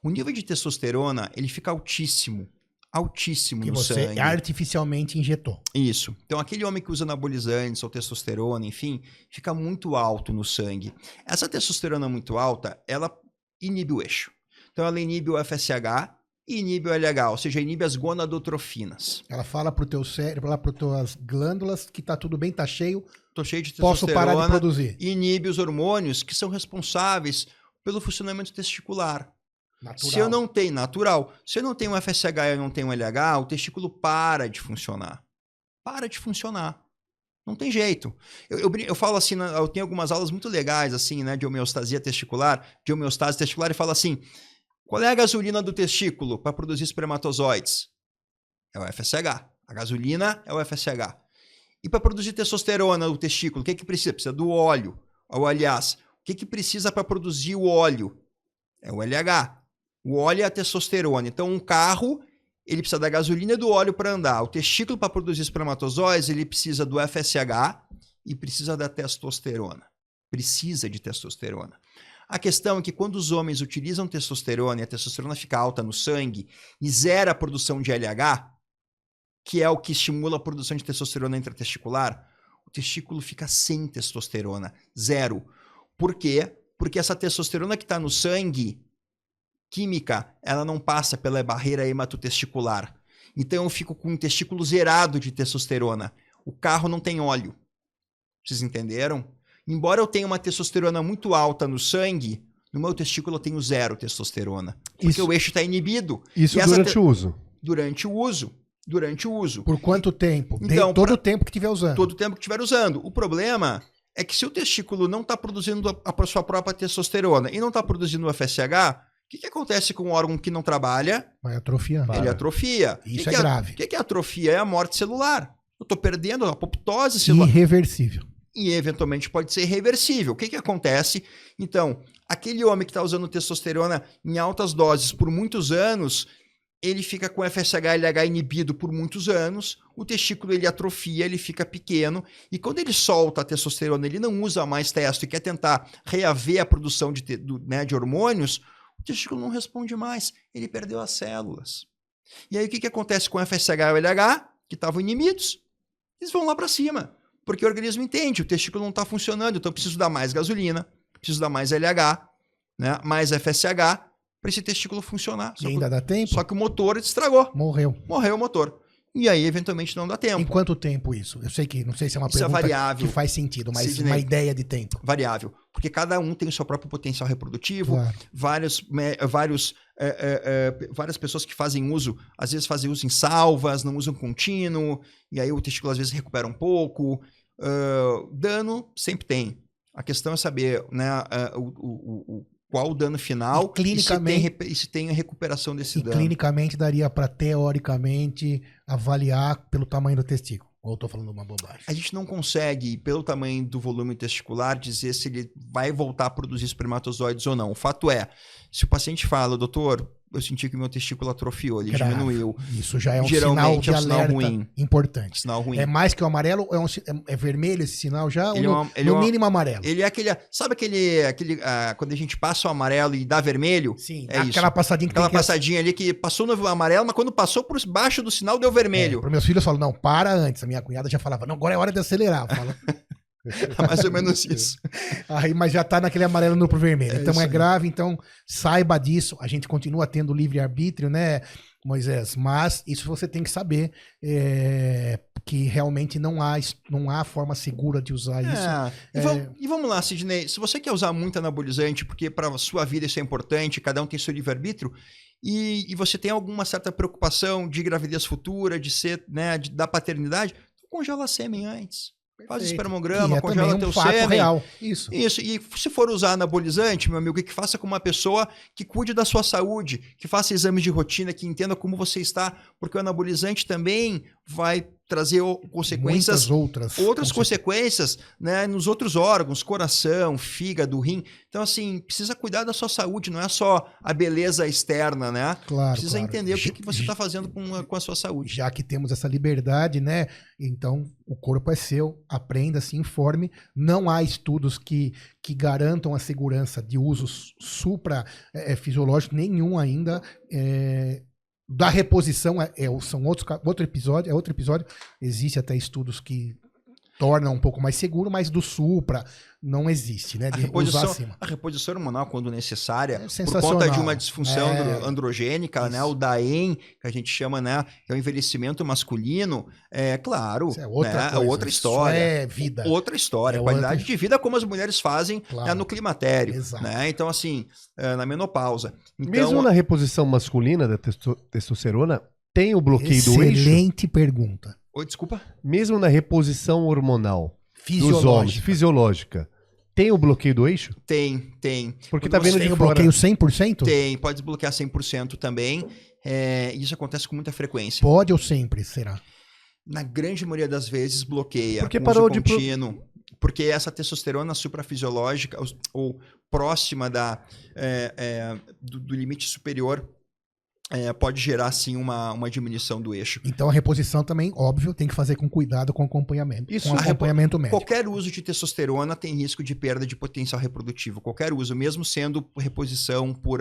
O nível de testosterona, ele fica altíssimo Que no você sangue. artificialmente injetou. Isso. Então, aquele homem que usa anabolizantes ou testosterona, enfim, fica muito alto no sangue. Essa testosterona muito alta, ela inibe o eixo. Então, ela inibe o FSH e inibe o LH, ou seja, inibe as gonadotrofinas. Ela fala pro teu cérebro, para tuas glândulas que tá tudo bem, tá cheio, Tô cheio de posso testosterona. parar de produzir. E inibe os hormônios que são responsáveis pelo funcionamento testicular. Natural. Se eu não tenho, natural, se eu não tenho um FSH e eu não tenho um LH, o testículo para de funcionar. Para de funcionar. Não tem jeito. Eu falo assim, eu tenho algumas aulas muito legais, assim, né, de homeostasia testicular, de homeostase testicular, e falo assim, qual é a gasolina do testículo para produzir espermatozoides? É o FSH. A gasolina é o FSH. E para produzir testosterona no testículo, o que precisa? Precisa do óleo. Ou, aliás, o que precisa para produzir o óleo? É o LH. O óleo é a testosterona. Então, um carro, ele precisa da gasolina e do óleo para andar. O testículo, para produzir espermatozoides, ele precisa do FSH e precisa da testosterona. Precisa de testosterona. A questão é que quando os homens utilizam testosterona e a testosterona fica alta no sangue e zera a produção de LH, que é o que estimula a produção de testosterona intratesticular, o testículo fica sem testosterona, zero. Por quê? Porque essa testosterona que está no sangue, química, ela não passa pela barreira hematotesticular. Então eu fico com um testículo zerado de testosterona. O carro não tem óleo. Vocês entenderam? Embora eu tenha uma testosterona muito alta no sangue, no meu testículo eu tenho zero testosterona. Porque o eixo está inibido. Isso durante o uso. Durante o uso. Durante o uso. Por quanto tempo? Então, todo o tempo que estiver usando. Todo o tempo que estiver usando. O problema é que se o testículo não está produzindo a sua própria testosterona e não está produzindo o FSH, o que acontece com um órgão que não trabalha? Vai atrofiando. Ele atrofia. Isso é grave. O que é atrofia? É a morte celular. Eu estou perdendo a apoptose celular. Irreversível. E eventualmente pode ser irreversível. O que acontece? Então, aquele homem que está usando testosterona em altas doses por muitos anos, ele fica com FSH e LH inibido por muitos anos, o testículo ele atrofia, ele fica pequeno, e quando ele solta a testosterona, ele não usa mais testo e quer tentar reaver a produção de hormônios, o testículo não responde mais, ele perdeu as células. E aí o que acontece com o FSH e o LH, que estavam inibidos? Eles vão lá para cima. Porque o organismo entende, o testículo não está funcionando, então eu preciso dar mais gasolina, preciso dar mais LH, né, mais FSH, para esse testículo funcionar. E ainda dá tempo? Só que o motor estragou. Morreu Morreu o motor. E aí, eventualmente, não dá tempo. Em quanto tempo isso? Eu sei que, não sei se é uma Isso pergunta variável. que faz sentido, mas Sidney, uma ideia de tempo. Variável. Porque cada um tem o seu próprio potencial reprodutivo. Claro. Várias pessoas que fazem uso, às vezes fazem uso em salvas, não usam contínuo, e aí o testículo às vezes recupera um pouco. Dano sempre tem. A questão é saber, né, qual o dano final e clinicamente, e se tem a recuperação desse dano. Clinicamente daria para, teoricamente, avaliar pelo tamanho do testículo. Ou eu tô falando uma bobagem? A gente não consegue, pelo tamanho do volume testicular, dizer se ele vai voltar a produzir espermatozoides ou não. O fato é, se o paciente fala, doutor, eu senti que o meu testículo atrofiou, ele diminuiu. Isso já é um Geralmente sinal de sinal alerta ruim. importante. Sinal ruim. É mais que o amarelo? É vermelho esse sinal já? Ele ou no mínimo amarelo? Ele é aquele... Sabe quando a gente passa o amarelo e dá vermelho? Sim, é aquela isso. passadinha que Aquela tem que... passadinha ali que passou no amarelo, mas quando passou por baixo do sinal deu vermelho. Para meus filhos eu falo, não, para antes. A minha cunhada já falava, não, agora é hora de acelerar. Fala... Mais ou menos isso. Aí, mas já tá naquele amarelo no pro vermelho. Então é aí. grave, então saiba disso. A gente continua tendo livre-arbítrio, né, Moisés? Mas isso você tem que saber que realmente não há forma segura de usar isso. E vamos lá, Sidney. Se você quer usar muito anabolizante, porque para sua vida isso é importante, cada um tem seu livre-arbítrio, e você tem alguma certa preocupação de gravidez futura, de ser, né, da paternidade, congela sêmen antes. Faz o espermograma, congela teu sêmen. Real. Isso. E se for usar anabolizante, meu amigo, que faça com uma pessoa que cuide da sua saúde, que faça exames de rotina, que entenda como você está, porque o anabolizante também vai trazer consequências, outras consequências, né, nos outros órgãos, coração, fígado, rim. Então, assim, precisa cuidar da sua saúde, não é só a beleza externa, né? Claro, precisa entender o que você está fazendo com a sua saúde. Já que temos essa liberdade, né? Então, o corpo é seu, aprenda, se informe. Não há estudos que garantam a segurança de usos supra-fisiológicos, nenhum ainda. Da reposição são outro episódio. Existe até estudos que tornam um pouco mais seguro, mas do supra não existe, né? A reposição hormonal, quando necessária, por conta conta de uma disfunção androgênica, né? O DAEM, que a gente chama, né? Que é o envelhecimento masculino, claro, isso é outra, outra história. Isso é vida. Outra história, qualidade de vida como as mulheres fazem, né, no climatério. Exato. Né? Então, assim, na menopausa. Então, mesmo na reposição masculina da testosterona, tem o bloqueio do eixo? Excelente pergunta. Oi, desculpa? Mesmo na reposição hormonal dos homens, fisiológica, tem o bloqueio do eixo? Tem. Porque tá vendo de tem o fora. bloqueio 100%? Tem, pode desbloquear 100% também. Isso acontece com muita frequência. Pode ou sempre, será? Na grande maioria das vezes bloqueia. Porque com parou uso de contínuo, porque essa testosterona suprafisiológica ou próxima do limite superior pode gerar sim uma diminuição do eixo. Então a reposição também, óbvio, tem que fazer com cuidado com acompanhamento. Isso, com acompanhamento médico. Qualquer uso de testosterona tem risco de perda de potencial reprodutivo. Qualquer uso, mesmo sendo reposição por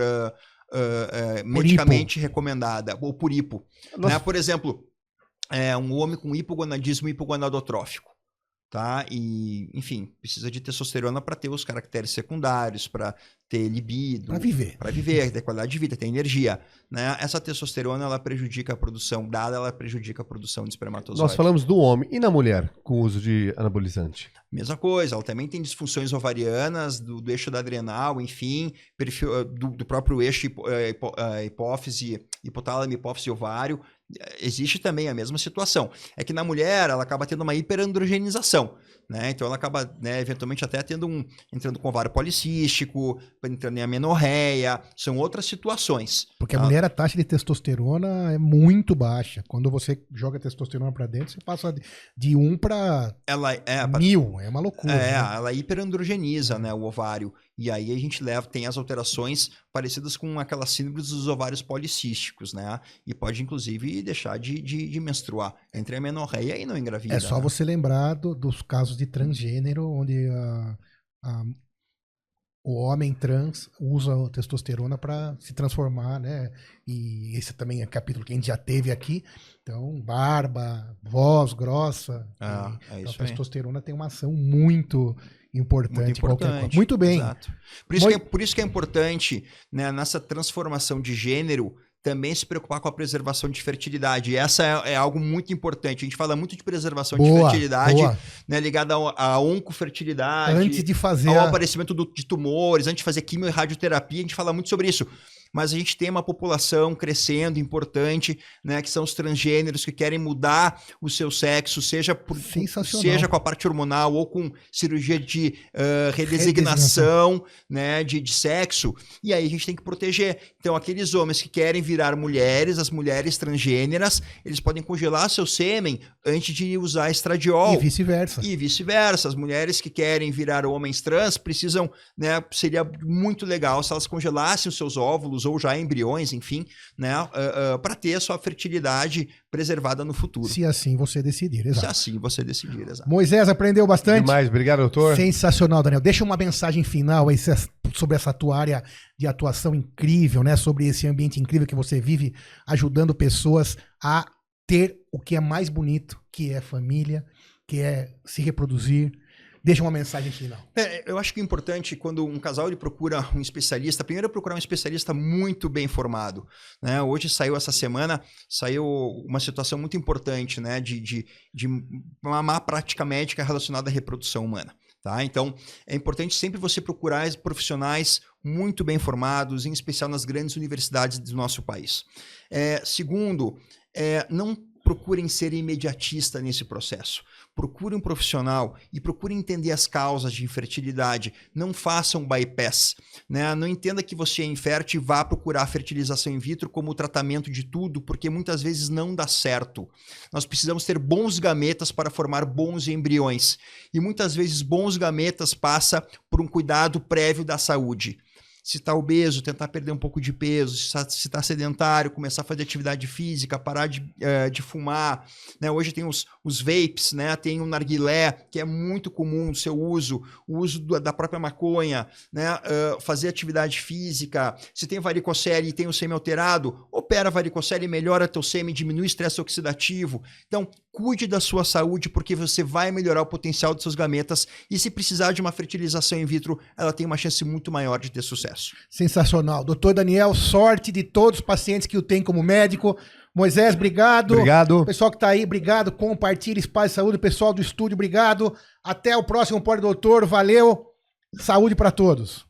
medicamente recomendada, ou por hipo. Né? Por exemplo, um homem com hipogonadismo hipogonadotrófico. Tá? E, enfim, precisa de testosterona para ter os caracteres secundários, para ter libido, para viver, ter qualidade de vida, ter energia, né? Essa testosterona ela prejudica a produção ela prejudica a produção de espermatozoide. Nós falamos do homem e na mulher com o uso de anabolizante. Mesma coisa, ela também tem disfunções ovarianas do eixo da adrenal, enfim, perfil, do próprio eixo hipófise, hipotálamo, hipófise ovário. Existe também a mesma situação. É que na mulher ela acaba tendo uma hiperandrogenização, né? Então ela acaba, né, eventualmente até entrando com ovário policístico, entrando em amenorreia, são outras situações. Porque a mulher, a taxa de testosterona é muito baixa. Quando você joga testosterona para dentro, você passa de 1 para 1000. É uma loucura. Né? Ela hiperandrogeniza, né, o ovário. E aí a gente tem as alterações parecidas com aquelas síndromes dos ovários policísticos, né? E pode, inclusive, deixar de menstruar. Entre a amenorreia e não engravida. É só você lembrar dos casos de transgênero, onde o homem trans usa a testosterona para se transformar, né? E esse também é capítulo que a gente já teve aqui. Então, barba, voz grossa. Isso a testosterona tem uma ação muito importante. Muito bem. Exato. Por isso que é importante, né, nessa transformação de gênero, também se preocupar com a preservação de fertilidade. E essa é algo muito importante. A gente fala muito de preservação de fertilidade, né, ligada à oncofertilidade. Antes de fazer ao aparecimento de tumores, antes de fazer quimio e radioterapia, a gente fala muito sobre isso. Mas a gente tem uma população crescendo, importante, né, que são os transgêneros que querem mudar o seu sexo, seja com a parte hormonal ou com cirurgia de redesignação, né, de sexo. E aí a gente tem que proteger. Então, aqueles homens que querem virar mulheres, as mulheres transgêneras, eles podem congelar seu sêmen antes de usar estradiol. E vice-versa. As mulheres que querem virar homens trans precisam, né, seria muito legal se elas congelassem os seus óvulos ou já embriões, enfim, né, para ter a sua fertilidade preservada no futuro. Se assim você decidir, exato. Se assim você decidir, exato. Moisés, aprendeu bastante? Demais, obrigado, doutor. Sensacional, Daniel. Deixa uma mensagem final aí sobre essa tua área de atuação incrível, né, sobre esse ambiente incrível que você vive, ajudando pessoas a ter o que é mais bonito, que é família, que é se reproduzir. Deixa uma mensagem final. Eu acho que é importante, quando um casal ele procura um especialista, primeiro é procurar um especialista muito bem formado, né? Hoje essa semana saiu uma situação muito importante, né, de uma má prática médica relacionada à reprodução humana. Tá? Então, é importante sempre você procurar profissionais muito bem formados, em especial nas grandes universidades do nosso país. Segundo, não procurem ser imediatista nesse processo. Procure um profissional e procure entender as causas de infertilidade. Não façam bypass, né? Não entenda que você é infértil e vá procurar a fertilização in vitro como o tratamento de tudo, porque muitas vezes não dá certo. Nós precisamos ter bons gametas para formar bons embriões. E muitas vezes bons gametas passa por um cuidado prévio da saúde. Se está obeso, tentar perder um pouco de peso. Se está sedentário, começar a fazer atividade física, parar de fumar. Né? Hoje tem os vapes, né? Tem o narguilé, que é muito comum o seu uso. O uso da própria maconha. Né? Fazer atividade física. Se tem varicocele e tem o sêmen alterado, opera a varicocele, melhora teu sêmen, diminui o estresse oxidativo. Então, cuide da sua saúde, porque você vai melhorar o potencial dos seus gametas. E se precisar de uma fertilização in vitro, ela tem uma chance muito maior de ter sucesso. Sensacional. Doutor Daniel, sorte de todos os pacientes que o tem como médico. Moisés, obrigado. Obrigado. Pessoal que está aí, obrigado. Compartilhe, espalhe saúde. Pessoal do estúdio, obrigado. Até o próximo Pode Doutor. Valeu. Saúde para todos.